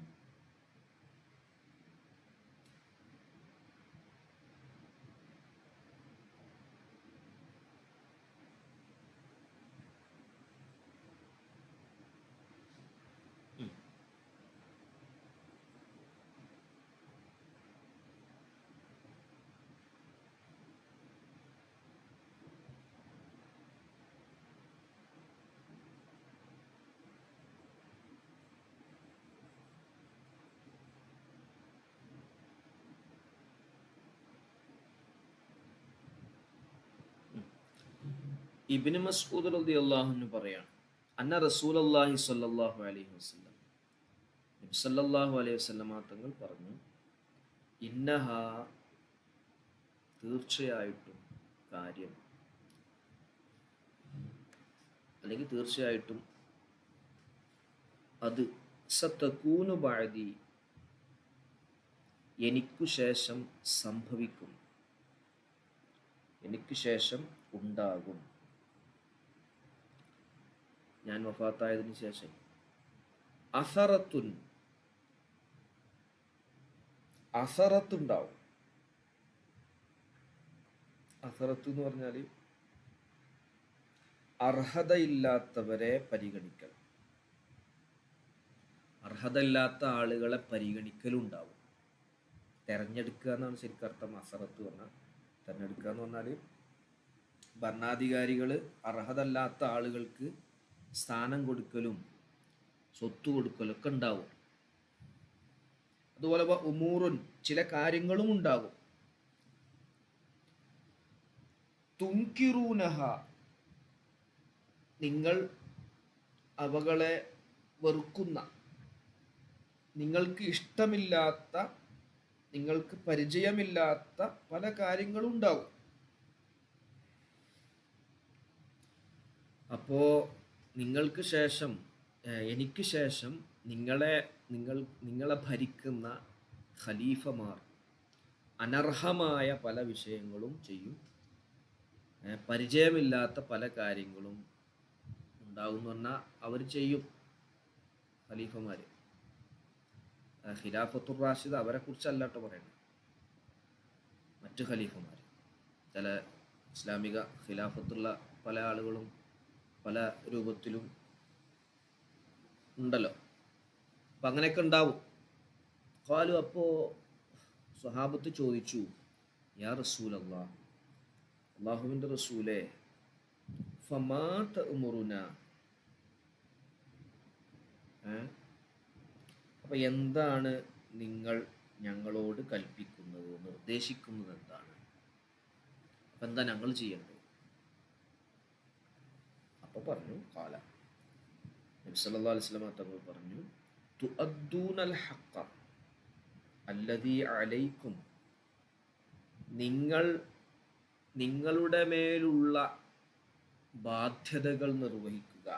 ഇബ്നു മസ്ഊദ് റളിയല്ലാഹു അൻഹു പറയാണ്, അന്ന റസൂലുള്ളാഹി സ്വല്ലല്ലാഹു അലൈഹി വസല്ലം, നബി സല്ലല്ലാഹു അലൈഹി വസല്ലമ തങ്ങൾ പറഞ്ഞു, ഇന്നഹാ തീർച്ചയായിട്ടും കാര്യം, അല്ലെങ്കിൽ തീർച്ചയായിട്ടും അത്, സതകൂനു ബഅദി എനിക്കു ശേഷം സംഭവിക്കും, എനിക്ക് ശേഷം ഉണ്ടാകും, ഞാൻ വഫാത്തായതിനു ശേഷം. അസറത്തുൻ അസറത്തുണ്ടാവും. അസറത്ത് എന്ന് പറഞ്ഞാൽ അർഹതയില്ലാത്തവരെ പരിഗണിക്കൽ, അർഹതയില്ലാത്ത ആളുകളെ പരിഗണിക്കലുണ്ടാവും. തെരഞ്ഞെടുക്കുക എന്നാണ് ശരിക്കും അർത്ഥം. അസറത്ത് പറഞ്ഞാൽ തെരഞ്ഞെടുക്കുക എന്ന് പറഞ്ഞാൽ ഭരണാധികാരികൾ അർഹതല്ലാത്ത ആളുകൾക്ക് സ്ഥാനം കൊടുക്കലും സ്വത്ത് കൊടുക്കലൊക്കെ ഉണ്ടാവും. അതുപോലെ ഉമൂറുൻ ചില കാര്യങ്ങളും ഉണ്ടാകും. തുൻകിറൂനഹ നിങ്ങൾ അവകളെ വെറുക്കുന്ന, നിങ്ങൾക്ക് ഇഷ്ടമില്ലാത്ത, നിങ്ങൾക്ക് പരിചയമില്ലാത്ത പല കാര്യങ്ങളും ഉണ്ടാകും. അപ്പോ നിങ്ങൾക്ക് ശേഷം, എനിക്ക് ശേഷം നിങ്ങളെ ഭരിക്കുന്ന ഖലീഫമാർ അനർഹമായ പല വിഷയങ്ങളും ചെയ്യും. പരിചയമില്ലാത്ത പല കാര്യങ്ങളും ഉണ്ടാകും എന്ന് പറഞ്ഞാൽ അവർ ചെയ്യും. ഖലീഫമാർ, ഖിലാഫത്തുർ റാഷിദ അവരെ കുറിച്ചല്ല കേട്ടോ പറയുന്നത്, മറ്റു ഖലീഫമാർ. ചില ഇസ്ലാമിക ഖിലാഫത്തുള്ള പല ആളുകളും പല രൂപത്തിലും ഉണ്ടല്ലോ. അപ്പം അങ്ങനെയൊക്കെ ഉണ്ടാവും. ഖാലു, അപ്പോൾ സ്വഹാബത്ത് ചോദിച്ചു, യാ റസൂലല്ലാഹ്, അല്ലാഹുവിൻ്റെ റസൂലേ, ഫമാ തഅ്മുറുന, അപ്പം എന്താണ് നിങ്ങൾ ഞങ്ങളോട് കൽപ്പിക്കുന്നത്, നിർദ്ദേശിക്കുന്നത് എന്താണ്? അപ്പം എന്താ ഞങ്ങൾ ചെയ്യേണ്ടത്? അപ്പോൾ പറഞ്ഞു, ഖാല, നബി സല്ലല്ലാഹു അലൈഹി വസല്ലം തങ്ങൾ പറഞ്ഞു, തുഅദ്ദൂനൽ ഹഖ്ഖ അല്ലദീ അലൈക്കും, നിങ്ങളുടെ മേലുള്ള ബാധ്യതകൾ നിർവഹിക്കുക.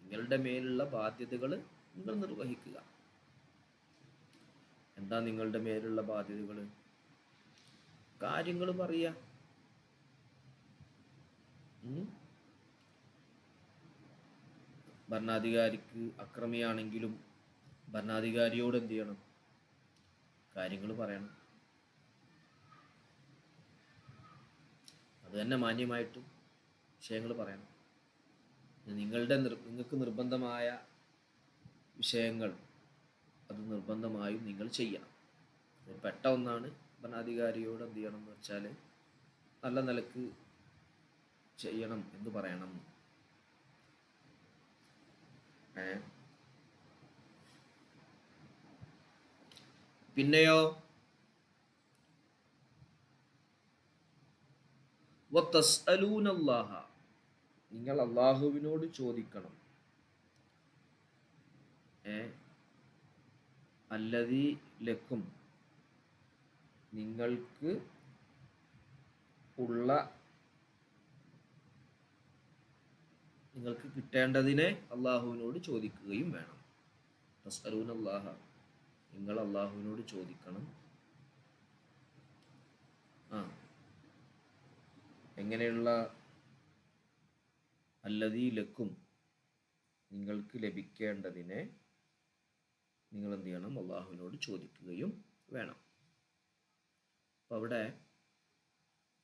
നിങ്ങളുടെ മേലുള്ള ബാധ്യതകൾ നിങ്ങൾ നിർവഹിക്കുക. എന്താ നിങ്ങളുടെ മേലുള്ള ബാധ്യതകൾ? കാര്യങ്ങൾ പറയുക. ഭരണാധികാരിക്ക് അക്രമിയാണെങ്കിലും ഭരണാധികാരിയോട് എന്ത് ചെയ്യണം? കാര്യങ്ങൾ പറയണം. അത് തന്നെ മാന്യമായിട്ട് വിഷയങ്ങൾ പറയണം. നിങ്ങൾക്ക് നിർബന്ധമായ വിഷയങ്ങൾ അത് നിർബന്ധമായും നിങ്ങൾ ചെയ്യണം. പെട്ട ഒന്നാണ് ഭരണാധികാരിയോട് എന്ത് ചെയ്യണം എന്ന് വെച്ചാൽ നല്ല നിലക്ക് ചെയ്യണം എന്ന് പറയണം. പിന്നെയോ വതസ്അലൂനല്ലാഹ, നിങ്ങൾ അള്ളാഹുവിനോട് ചോദിക്കണം. അല്ലദീ ലക്കും, നിങ്ങൾക്ക് ഉള്ള, നിങ്ങൾക്ക് കിട്ടേണ്ടതിനെ അള്ളാഹുവിനോട് ചോദിക്കുകയും വേണം. തസ്അലൂനല്ലാഹ, നിങ്ങൾ അള്ളാഹുവിനോട് ചോദിക്കണം. എങ്ങനെയുള്ള അല്ലദീ ലക്കും, നിങ്ങൾക്ക് ലഭിക്കേണ്ടതിനെ നിങ്ങൾ എന്ത് ചെയ്യണം? അള്ളാഹുവിനോട് ചോദിക്കുകയും വേണം. അപ്പോൾ അവിടെ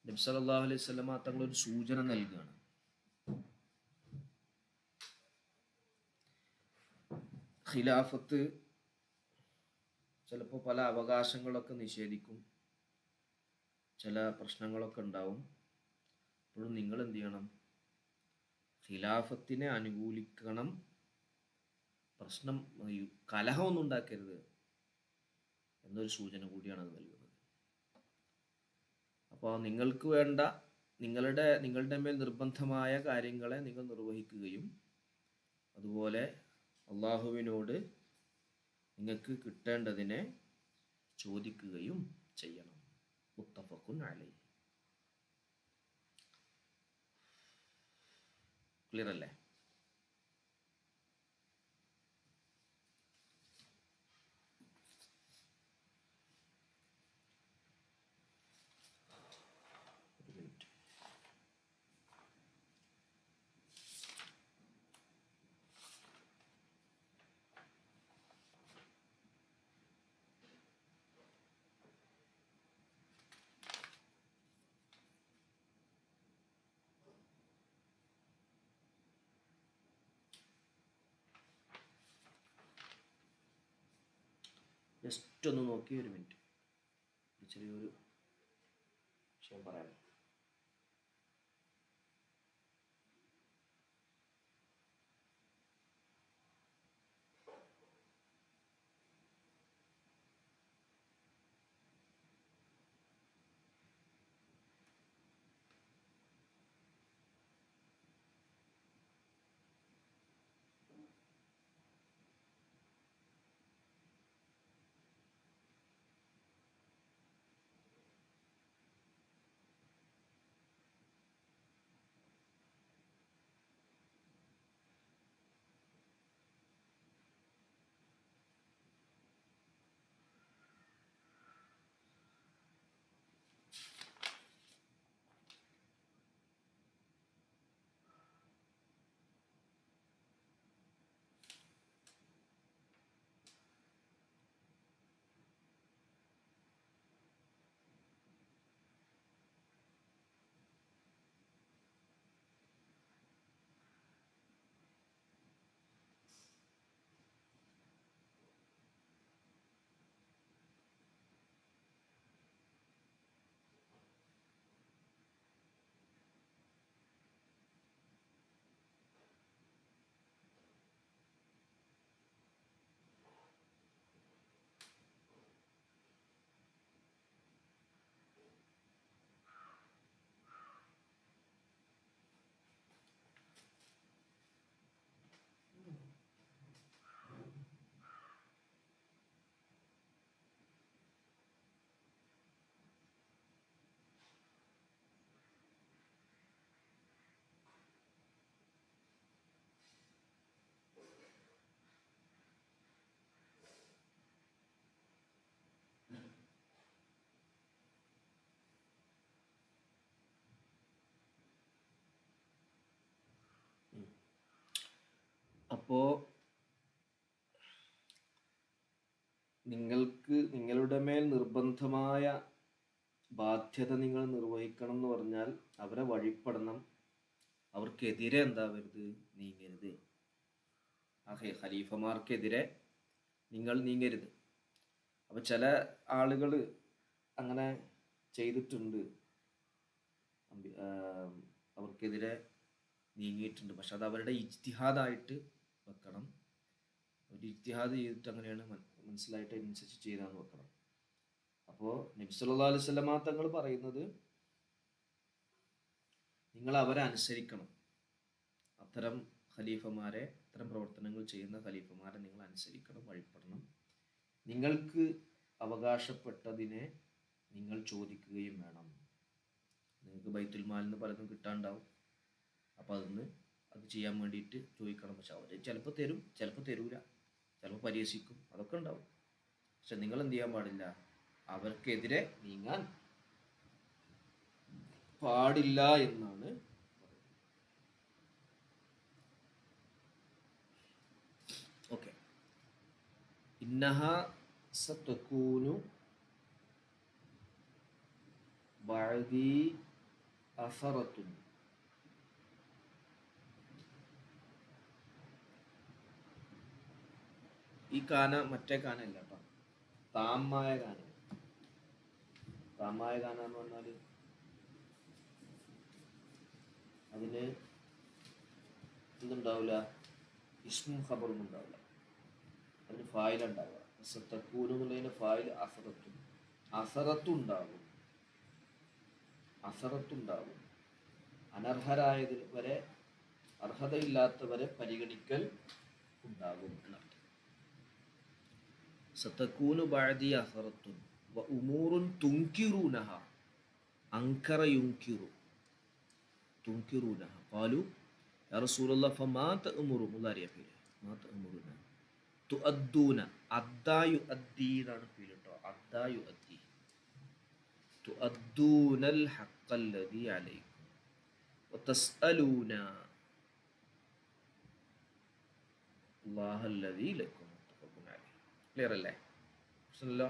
നബി സല്ലല്ലാഹു അലൈഹി വസല്ലമ തങ്ങളൊരു സൂചന നൽകുകയാണ്. ഖിലാഫത്ത് ചിലപ്പോൾ പല അവകാശങ്ങളൊക്കെ നിഷേധിക്കും, ചില പ്രശ്നങ്ങളൊക്കെ ഉണ്ടാവും. അപ്പോഴും നിങ്ങൾ എന്ത് ചെയ്യണം? ഖിലാഫത്തിനെ അനുകൂലിക്കണം. പ്രശ്നം, കലഹമൊന്നും ഉണ്ടാക്കരുത് എന്നൊരു സൂചന കൂടിയാണ് അത് നൽകുന്നത്. അപ്പോൾ നിങ്ങൾക്ക് വേണ്ട നിങ്ങളുടെ മേൽ നിർബന്ധമായ കാര്യങ്ങളെ നിങ്ങൾ നിർവഹിക്കുകയും അതുപോലെ അള്ളാഹുവിനോട് നിങ്ങൾക്ക് കിട്ടേണ്ടതിനെ ചോദിക്കുകയും ചെയ്യണം. മുത്തഫഖുൻ അലൈഹി. ക്ലിയർ അല്ലേ? ജസ്റ്റ് ഒന്ന് നോക്കി, ഒരു മിനിറ്റ്, ചെറിയൊരു വിഷയം പറയാം. അപ്പോൾ നിങ്ങൾക്ക് നിങ്ങളുടെ മേൽ നിർബന്ധമായ ബാധ്യത നിങ്ങൾ നിർവഹിക്കണം എന്ന് പറഞ്ഞാൽ അവരെ വഴിപ്പെടണം, അവർക്കെതിരെ എന്താവരുത്, നീങ്ങരുത്. ആ ഖലീഫമാർക്കെതിരെ നിങ്ങൾ നീങ്ങരുത്. അപ്പം ചില ആളുകൾ അങ്ങനെ ചെയ്തിട്ടുണ്ട്, അവർക്കെതിരെ നീങ്ങിയിട്ടുണ്ട്. പക്ഷെ അത് അവരുടെ ഇജ്തിഹാദായിട്ട് വെക്കണം. ഒരു ഇജ്തിഹാദ് ചെയ്തിട്ട് അങ്ങനെയാണ് മനസ്സിലായിട്ട് അതിനനുസരിച്ച് ചെയ്താന്ന് വെക്കണം. അപ്പോൾ നബി സല്ലല്ലാഹു അലൈഹി വസല്ലമ തങ്ങൾ പറയുന്നത് നിങ്ങൾ അവരെ അനുസരിക്കണം. അത്തരം ഖലീഫമാരെ, അത്തരം പ്രവർത്തനങ്ങൾ ചെയ്യുന്ന ഖലീഫമാരെ നിങ്ങൾ അനുസരിക്കണം, വഴിപ്പെടണം. നിങ്ങൾക്ക് അവകാശപ്പെട്ടതിനെ നിങ്ങൾ ചോദിക്കുകയും വേണം. നിങ്ങൾക്ക് ബൈത്തുൽ മാലിൽ നിന്ന് പലതും കിട്ടാണ്ടാവും, അപ്പോൾ അത് ചെയ്യാൻ വേണ്ടിയിട്ട് ചോദിക്കണം. പക്ഷെ അവർ ചിലപ്പോൾ തരും, ചിലപ്പോൾ തരൂല, ചിലപ്പോൾ പരിഹസിക്കും, അതൊക്കെ ഉണ്ടാവും. പക്ഷെ നിങ്ങൾ എന്ത് ചെയ്യാൻ പാടില്ല, അവർക്കെതിരെ നീങ്ങാൻ പാടില്ല എന്നാണ് പറയുന്നത്. ഓക്കെ. ഇന്നഹ സതകൂനു ബഅദി അസറത്തുൻ. ഈ കാന മറ്റേ കാനല്ല കേട്ടോ, താമായ കാന. താമായ കാന എന്ന് പറഞ്ഞാൽ അതിന് ഇതുണ്ടാവില്ല, ഇസ്മും ഖബറും ഉണ്ടാവില്ല, അതിന് ഫായിൽ ഉണ്ടാവുക. സതകൂനു എന്നുള്ളതിന് ഫായിൽ അസറത്തും, അസറത്തുണ്ടാകും, അസറത്തുണ്ടാകും. അനർഹരായതിൽ വരെ, അർഹതയില്ലാത്തവരെ പരിഗണിക്കൽ ഉണ്ടാകും എന്നർത്ഥം. സതകൂനു ബഅദി അസറത്തുൻ വ ഉമൂറുൻ തുൻകിറൂനഹ. അൻകറ യുൻകിറു, തുൻകിറൂനഹ. ഖാലു യാ റസൂലല്ലാഹ് ഫമാ തഅമുറു, മുദാരിയ ഫീൽ, മാ തഅമുറുന. തുഅദ്ദൂന, അദ്ദാ യുഅദ്ദി എന്നാണ് ഫീൽ കേട്ടോ, അദ്ദാ യുഅദ്ദി. തുഅദ്ദൂനൽ ഹഖ്ഖല്ലദീ അലൈക്കും വതസ്അലൂന അല്ലാഹല്ലദീ ലക്കും. ക്ലിയർ അല്ലേ? പ്രശ്നമില്ലല്ലോ.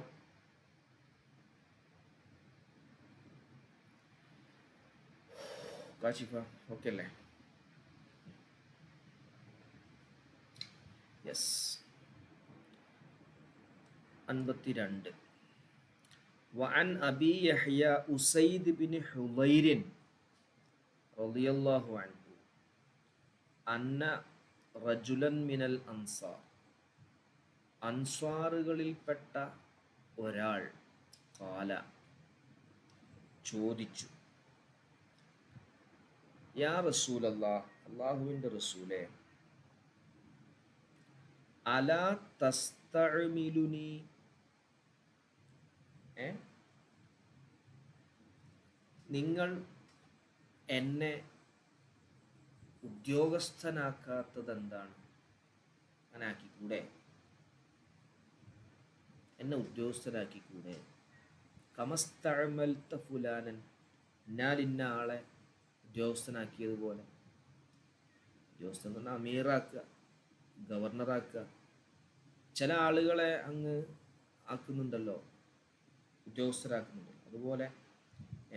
കാശിഫ ഓക്കെ അല്ലേ? യെസ്. 52. വഅൻ അബി യഹ്യ ഉസൈദ് ബിൻ ഹുദൈർ റളിയല്ലാഹു അൻഹു അന്ന റജുലൻ മിനൽ അൻസാർ, അൻസ്വാറുകളിൽപ്പെട്ട ഒരാൾ, ഖാല ചോദിച്ചു, യാ റസൂലല്ലാഹ്, അല്ലാഹുവിൻ്റെ റസൂലേ, അലാ തസ്തഅ്മിലുനി, നിങ്ങൾ എന്നെ ഉദ്യോഗസ്ഥനാക്കാത്തത് എന്താണ്? അങ്ങനെ ആക്കിക്കൂടെ, എന്നെ ഉദ്യോഗസ്ഥനാക്കിക്കൂടെ? കമസ്തഅമൽത ഫുലാനൻ, ഞാൻ ഇന്ന ആളെ ഉദ്യോഗസ്ഥനാക്കിയതുപോലെ. ഉദ്യോഗസ്ഥൻ എന്ന് പറഞ്ഞാൽ അമീറാക്കുക, ഗവർണറാക്കുക. ചില ആളുകളെ അങ്ങ് ആക്കുന്നുണ്ടല്ലോ, ഉദ്യോഗസ്ഥരാക്കുന്നുണ്ടല്ലോ, അതുപോലെ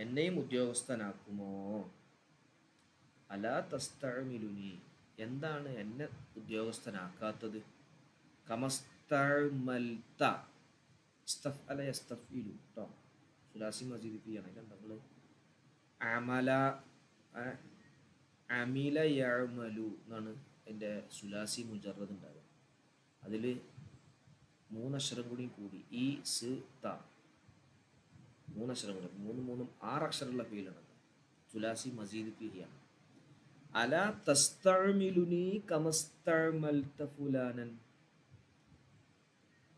എന്നെയും ഉദ്യോഗസ്ഥനാക്കുമോ? അലാ തസ്തഅ്മിലുനി, എന്താണ് എന്നെ ഉദ്യോഗസ്ഥനാക്കാത്തത്? കമസ്തഅമൽത, ഇസ്തഫഅല യസ്തഫഇലു ട്ടോ, സുലാസി മസീദ് ചെയ്യണം. നമ്മൾ അമല, അമില യഅമലു എന്നാണ് എൻ്റെ സുലാസി മുജറദ് ഉണ്ടാവുക. അതിൽ 3 അക്ഷരം കൂടി കൂടി, ഈ സ് ത, 3 അക്ഷരം കൂടി, 3 3 6 അക്ഷരമുള്ള ഫീലാണ്. സുലാസി മസീദ് ഫിഹിയാണ്. അലാ തസ്തഅ്മിലുനി കമസ്തഅമൽത ഫുലാനൻ,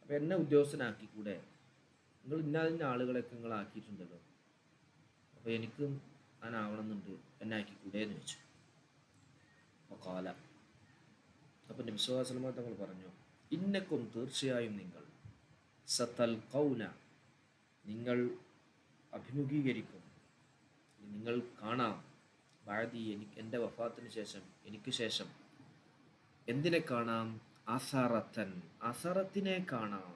അപ്പം എന്നെ ഉദ്യോഗസ്ഥനാക്കിക്കൂടെ? നിങ്ങൾ ഇന്ന ആളുകളൊക്കെ നിങ്ങൾ ആക്കിയിട്ടുണ്ടല്ലോ, അപ്പോൾ എനിക്കും ഞാനാവണമെന്നുണ്ട്, എന്നെ ആക്കിക്കൂടെ എന്ന് ചോദിച്ചു. അപ്പോൾ ഖാല, അപ്പം നബി സല്ലല്ലാഹു അലൈഹി വസല്ലം തങ്ങൾ പറഞ്ഞു, ഇന്നക്കും, തീർച്ചയായും നിങ്ങൾ, സതൽഖൗന, നിങ്ങൾ അഭിമുഖീകരിക്കും, നിങ്ങൾ കാണാം, ബഅദി, എൻ്റെ വഫാത്തിന് ശേഷം, എനിക്ക് ശേഷം, എന്തിനെ കാണാം? അസറത്തൻ, അസറത്തിനെ കാണാം.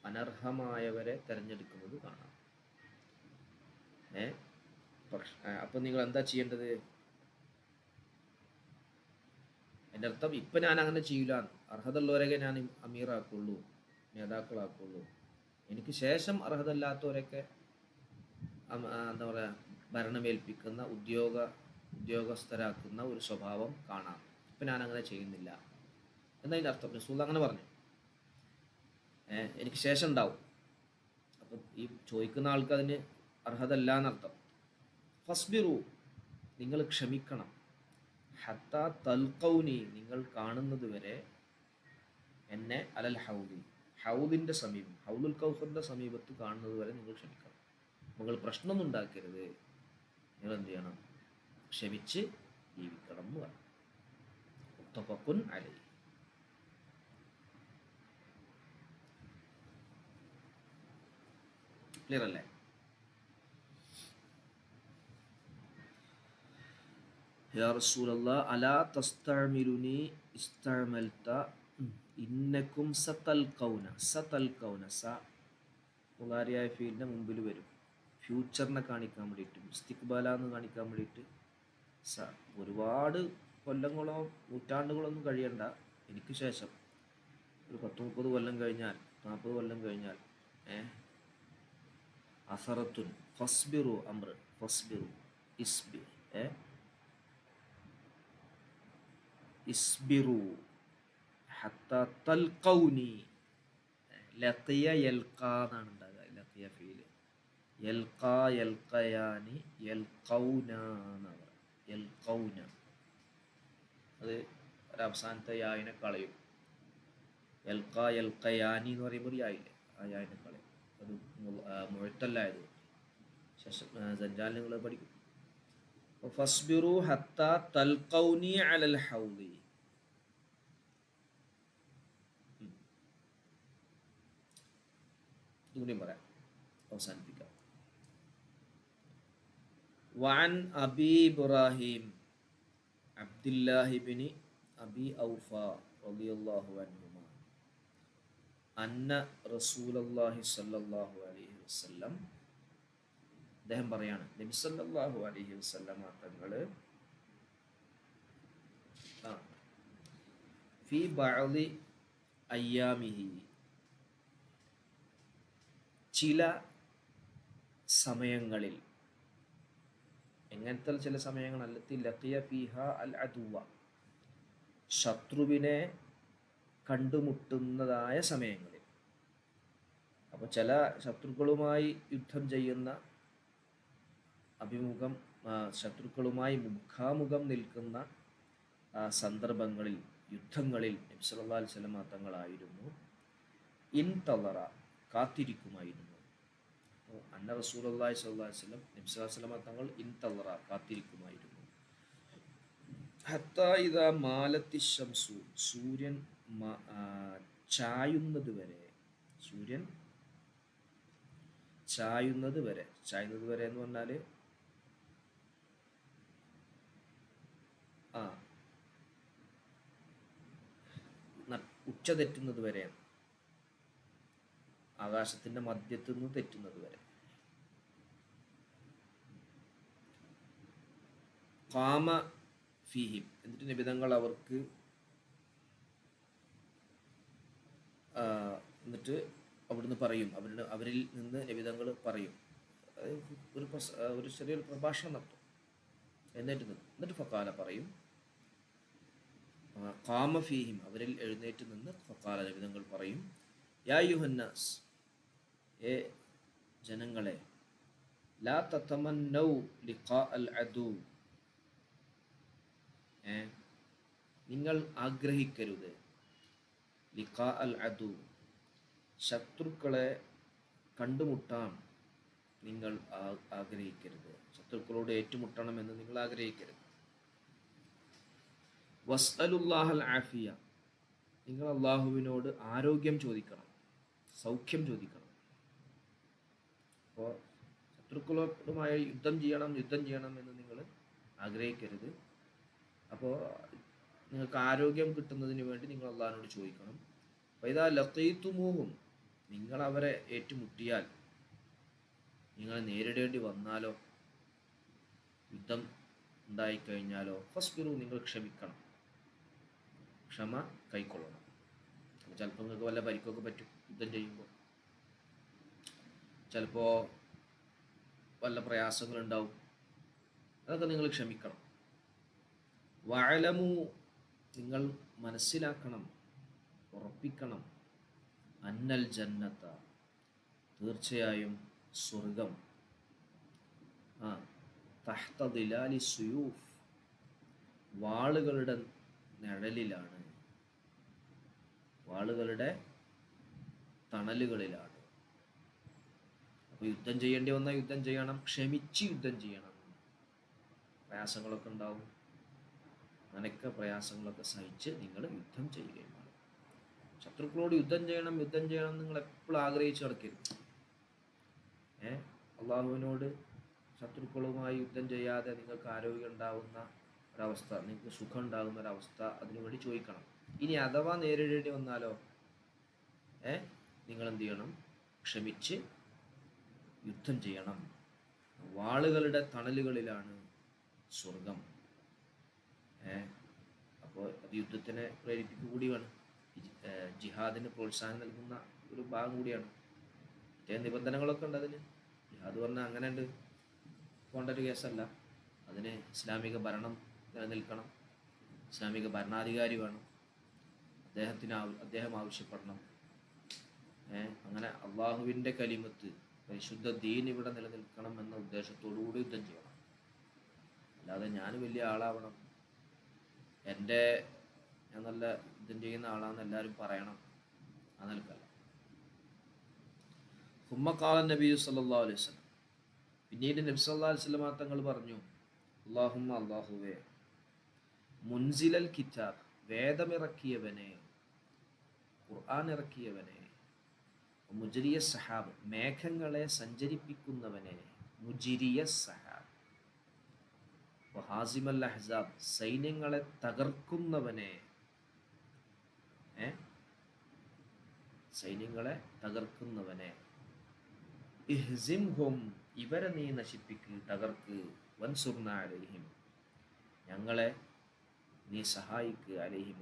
അനർഹമായവരെ തിരഞ്ഞെടുക്കുന്നത് കാണാം. അപ്പം നിങ്ങൾ എന്താ ചെയ്യേണ്ടത്? എൻ്റെ അർത്ഥം ഇപ്പം ഞാൻ അങ്ങനെ ചെയ്യില്ല, അർഹതയുള്ളവരൊക്കെ ഞാൻ അമീറാക്കുള്ളൂ, നേതാക്കളാക്കുള്ളൂ. എനിക്ക് ശേഷം അർഹതല്ലാത്തവരൊക്കെ എന്താ പറയുക, ഭരണമേൽപ്പിക്കുന്ന ഉദ്യോഗസ്ഥരാക്കുന്ന ഒരു സ്വഭാവം കാണാം. ഇപ്പം ഞാൻ അങ്ങനെ ചെയ്യുന്നില്ല എന്നതിൻ്റെ അർത്ഥം. റസൂൽ അങ്ങനെ പറഞ്ഞു. എനിക്ക് ശേഷം ഉണ്ടാവും. അപ്പം ഈ ചോദിക്കുന്ന ആൾക്ക് അതിന് അർഹത അല്ല എന്നർത്ഥം. ഫസ്ബിറു, നിങ്ങൾ ക്ഷമിക്കണം. ഹത്താ തൽക്കൗനി, നിങ്ങൾ കാണുന്നത് വരെ എന്നെ, അലൽ ഹൗദി, ഹൗദിൻ്റെ സമീപം, ഹൗദുൽ കൗസറിൻ്റെ സമീപത്ത് കാണുന്നത് വരെ നിങ്ങൾ ക്ഷമിക്കണം. നിങ്ങൾ പ്രശ്നമൊന്നും ഉണ്ടാക്കരുത്, നിങ്ങൾ എന്ത് ചെയ്യണം? ക്ഷമിച്ച് ജീവിക്കണം എന്ന് പറഞ്ഞു. മുത്തഫഖുൻ അലൈഹി. ക്ലിയർ അല്ലേ? യാ റസൂലല്ലാഹ് അലാ തസ്തഅ്മിലുനി ഇസ്തഅ്മൽത ഇന്നക്കും സതൽഖൗന. സതൽഖൗന, സ മുളാരിയായ ഫീലിൻ്റെ മുമ്പിൽ വരും. ഫ്യൂച്ചറിനെ കാണിക്കാൻ വേണ്ടിയിട്ട്, ഇസ്തിഖ്ബാല എന്ന് കാണിക്കാൻ വേണ്ടിയിട്ട് സ. ഒരുപാട് കൊല്ലങ്ങളോ നൂറ്റാണ്ടുകളൊന്നും കഴിയണ്ട, എനിക്ക് ശേഷം ഒരു 10-30 കൊല്ലം കഴിഞ്ഞാൽ, 40 കൊല്ലം കഴിഞ്ഞാൽ, അസറത്തുൻ, ഫസ്ബിറു, അമ്ര, ഫസ്ബിറു, ഇസ്ബി, ഇസ്ബിറു ഹത്താ തൽഖൗനി. ലഖിയ യൽഖാ എന്നാണ് ഉണ്ടാകുക. ലഖിയ ഫീല് യൽഖാ, യൽഖയാനി, യൽഖൗന എന്നാണ് പറയുക. യൽഖൗന, അത് ഒരവസാനത്തെ യായിനെ കളയും. യൽഖാ യൽഖയാനി എന്ന് പറയുമ്പോൾ യായില്ലേ, ആ യായിനെ കളയും. അത് മുഴത്തല്ലായത് ശേഷം സഞ്ചാരം നിങ്ങൾ പഠിക്കും. ഫസ്ബിറു ഹത്താ തൽഖൗനി അലൽ ഹൗദി. ഇതുകൂടിയും പറയാം, അവസാനിപ്പിക്കാം. വഅൻ അബി ഇബ്രാഹിം അബ്ദുല്ലാഹി ഇബ്നു അബി ഔഫ റളിയല്ലാഹു അൻഹുമാ അന്ന റസൂലല്ലാഹി സ്വല്ലല്ലാഹു അലൈഹി വസല്ലം, അദ്ദേഹം പറയാണ്, നബി സല്ലല്ലാഹു അലൈഹി വസല്ലമ തങ്ങൾ ഫി ബഅദി അയ്യാമിഹി, ചില സമയങ്ങളിൽ, എങ്ങനത്തെ ചില സമയങ്ങൾ, അല്ലത്തി ലഖിയ ഫീഹ അൽ അദുവ, ശത്രുവിനെ കണ്ടുമുട്ടുന്നതായ സമയങ്ങളിൽ. അപ്പോൾ ചില ശത്രുക്കളുമായി യുദ്ധം ചെയ്യുന്ന, ശത്രുക്കളുമായി മുഖാമുഖം നിൽക്കുന്ന സന്ദർഭങ്ങളിൽ, യുദ്ധങ്ങളിൽ നബി സല്ലല്ലാഹു അലൈഹി വസല്ലം തങ്ങളായിരുന്നു ഇൻതളറ, കാത്തിരിക്കുമായിരുന്നു. അന്ന റസൂലുള്ളാഹി സ്വല്ലല്ലാഹു അലൈഹി വസല്ലം, നബി സല്ലല്ലാഹു അലൈഹി വസല്ലം തങ്ങൾ ഇൻതളറ, കാത്തിരിക്കുമായിരുന്നു. ഹത്താ ഇദാ മാലത്തി ശംസു, സൂര്യൻ ചായുന്നത് വരെ, സൂര്യൻ ചായുന്നത് വരെ. ചായുന്നത് വരെ എന്ന് പറഞ്ഞാൽ ഉച്ച തെറ്റുന്നത് വരെയാണ്, ആകാശത്തിൻ്റെ മധ്യത്തിൽ നിന്ന് തെറ്റുന്നത് വരെ. ഖാമ ഫീഹിം, എന്നിട്ട് നിബിധങ്ങൾ അവർക്ക് എന്നിട്ട് അവിടുന്ന് പറയും, അവരിൽ നിന്ന് നിബിധങ്ങൾ പറയും, ഒരു ചെറിയൊരു പ്രഭാഷണം നടത്തും. എന്നിട്ട് ഫഖാല പറയും, ഖാമ ഫീഹിം, അവരിൽ എഴുന്നേറ്റ് നിന്ന് ഫഖാല, നിബിധങ്ങൾ പറയും, യാ അയ്യുഹന്നാസ്, ഏ ജനങ്ങളെ, ലാ തതമന്നൗ ലിഖാ അൽ അദു, നിങ്ങൾ ആഗ്രഹിക്കരുത്, ലിഖാ അൽ അദു, ശത്രുക്കളെ കണ്ടുമുട്ടാൻ നിങ്ങൾ ആഗ്രഹിക്കരുത്, ശത്രുക്കളോട് ഏറ്റുമുട്ടണമെന്ന് നിങ്ങൾ ആഗ്രഹിക്കരുത്. വസ്അലുല്ലാഹൽ ആഫിയ, നിങ്ങൾ അള്ളാഹുവിനോട് ആരോഗ്യം ചോദിക്കണം, സൗഖ്യം ചോദിക്കണം. അപ്പോൾ ശത്രുക്കളോടുമായി യുദ്ധം ചെയ്യണം എന്ന് നിങ്ങൾ ആഗ്രഹിക്കരുത്. അപ്പോൾ നിങ്ങൾക്ക് ആരോഗ്യം കിട്ടുന്നതിന് വേണ്ടി നിങ്ങൾ അള്ളാഹിനോട് ചോദിക്കണം. ഫൈദാ ലഖീതുമൂഹും, നിങ്ങൾ അവരെ ഏറ്റുമുട്ടിയാൽ, നിങ്ങൾ നേരിടേണ്ടി വന്നാലോ, യുദ്ധം ഉണ്ടായിക്കഴിഞ്ഞാലോ, ഫസ്ബിറു, നിങ്ങൾ ക്ഷമിക്കണം, ക്ഷമ കൈക്കൊള്ളണം. ചിലപ്പോൾ നിങ്ങൾക്ക് വല്ല പരിക്കൊക്കെ പറ്റും യുദ്ധം ചെയ്യുമ്പോൾ, ചിലപ്പോൾ വല്ല പ്രയാസങ്ങളുണ്ടാവും, അതൊക്കെ നിങ്ങൾ ക്ഷമിക്കണം. വഅലമു, നിങ്ങൾ മനസ്സിലാക്കണം, ഉറപ്പിക്കണം, അന്നൽ ജന്നത്ത, തീർച്ചയായും സ്വർഗം, തഹ്ത ദിലാലി സുയൂഫ്, വാളുകളുടെ നിഴലിലാണ്, വാളുകളുടെ തണലുകളിലാണ്. അപ്പോൾ യുദ്ധം ചെയ്യേണ്ടി വന്നാൽ യുദ്ധം ചെയ്യണം, ക്ഷമിച്ച് യുദ്ധം ചെയ്യണം. പ്രയാസങ്ങളൊക്കെ ഉണ്ടാവും, അങ്ങനെയൊക്കെ പ്രയാസങ്ങളൊക്കെ സഹിച്ച് നിങ്ങൾ യുദ്ധം ചെയ്യുകയും വേണം. ശത്രുക്കളോട് യുദ്ധം ചെയ്യണം നിങ്ങൾ എപ്പോഴും ആഗ്രഹിച്ച് നടക്കരുത്. അള്ളാഹുവിനോട് ശത്രുക്കളുമായി യുദ്ധം ചെയ്യാതെ നിങ്ങൾക്ക് ആരോഗ്യം ഉണ്ടാകുന്ന ഒരവസ്ഥ, നിങ്ങൾക്ക് സുഖം ഉണ്ടാകുന്ന ഒരവസ്ഥ അതിനുവേണ്ടി ചോദിക്കണം. ഇനി അഥവാ നേരിടേണ്ടി വന്നാലോ, നിങ്ങൾ എന്ത് ചെയ്യണം? ക്ഷമിച്ച് യുദ്ധം ചെയ്യണം. വാളുകളുടെ തണലുകളിലാണ് സ്വർഗം. അപ്പോൾ അത് യുദ്ധത്തിനെ പ്രേരിപ്പിക്കുക കൂടിയാണ്, ജിഹാദിന് പ്രോത്സാഹനം നൽകുന്ന ഒരു ഭാഗം കൂടിയാണ്. മറ്റേ നിബന്ധനകളൊക്കെ ഉണ്ട് അതിന്. ജിഹാദ് പറഞ്ഞാൽ അങ്ങനെ ഉണ്ട് പോകേണ്ട ഒരു കേസല്ല. അതിന് ഇസ്ലാമിക ഭരണം നിലനിൽക്കണം, ഇസ്ലാമിക ഭരണാധികാരി വേണം, അദ്ദേഹം ആവശ്യപ്പെടണം. അങ്ങനെ അള്ളാഹുവിൻ്റെ കലിമത്ത്, പരിശുദ്ധ ദീൻ ഇവിടെ നിലനിൽക്കണം എന്ന ഉദ്ദേശത്തോടുകൂടി യുദ്ധം ചെയ്യണം. അല്ലാതെ ഞാൻ വലിയ ആളാവണം, ഞാൻ നല്ല യുദ്ധം ചെയ്യുന്ന ആളാണെന്ന് എല്ലാവരും പറയണം, അത് നിൽക്കല്ല. ഖാല നബി സല്ലല്ലാഹു അലൈഹി വസല്ലം, പിന്നീട് നബി സല്ലല്ലാഹു അലൈഹി വസല്ലം തങ്ങൾ പറഞ്ഞു, അല്ലാഹുമ്മ, അല്ലാഹുവേ, മുൻസിലൽ കിതാബ്, വേദമിറക്കിയവനെ, ഖുർആൻ ഇറക്കിയവനെ, മുജ്രിയ സഹാബ്, മേഘങ്ങളെ സഞ്ചരിപ്പിക്കുന്നവനെ, മുജിരിയ സഹാബ്, ഹാസിമൽ അഹ്സാബ്, സൈന്യങ്ങളെ തകർക്കുന്നവനെ, സൈന്യങ്ങളെ തകർക്കുന്നവനെ, ഇഹ്സിംഹും, ഇവരെ നീ നശിപ്പിക്ക്, തകർക്ക്, വൻസുർന അലൈഹിം, ഞങ്ങളെ നീ സഹായിക്കുക, അലൈഹിം,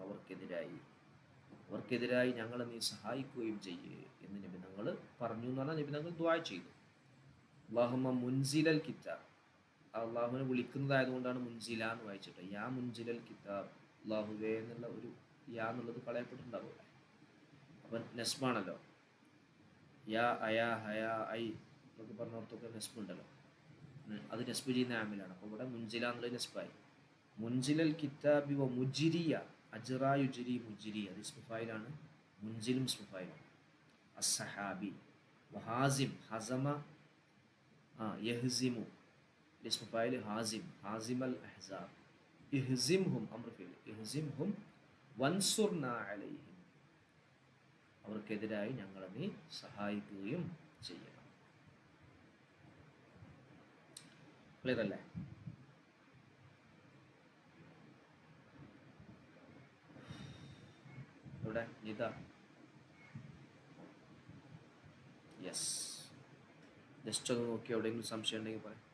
അവർക്കെതിരായി ഞങ്ങളെ നീ സഹായിക്കുകയും ചെയ്യേ എന്ന് നബി തങ്ങൾ പറഞ്ഞു എന്ന് പറഞ്ഞാൽ നബി തങ്ങൾ ദുആ ചെയ്തു. അല്ലാഹുമ്മ മുൻസിലൽ കിതാബ്, അള്ളാഹുവിനെ വിളിക്കുന്നതായതുകൊണ്ടാണ് മുൻസില എന്ന് വായിച്ചിട്ട്. യാ മുൻസിലൽ കിതാബ്, അള്ളാഹുവേ എന്നുള്ള ഒരു യാ എന്നുള്ളത് കളയപ്പെട്ടിട്ടുണ്ടാവില്ല. അപ്പം നെസ്മാണല്ലോ, യാ അയാ ഹയാ ഐ എന്നൊക്കെ പറഞ്ഞോടത്തൊക്കെ നെസ്ബുണ്ടല്ലോ, അത് നെസ്ബ് ചെയ്യുന്ന ആമിലാണ്. അപ്പോൾ ഇവിടെ മുൻസില എന്നുള്ളത് നെസ്ബായി. മുൻസിലൽ കിതാബി വ മുജിരിയ, അജ്റാ യുജിരി മുജിരി, അത് ഇസ്മുഫായിലാണ്, മുൻസിലും ഇസ്മുഫായിലാണ്. അസ്സഹാബി വഹാസിം, ഹസമ യഹ്സിമു, ഇസ്മുഫായിൽ ഹാസിം, ഹാസിമൽ അഹ്സാബ്, ഇഹ്സിംഹും, അംറുഫിൽ ഇഹ്സിംഹും വൻസുർന അലൈഹിം, അവർക്കെതിരായി ഞങ്ങളെ നീ സഹായിക്കുകയും ചെയ്യണം. ക്ലിയർ അല്ലേ? ഇവിടെ ഇതാ, യെസ്, ജസ്റ്റ് ഒന്ന് നോക്കി എവിടെയെങ്കിലും സംശയം ഉണ്ടെങ്കിൽ പറയാം.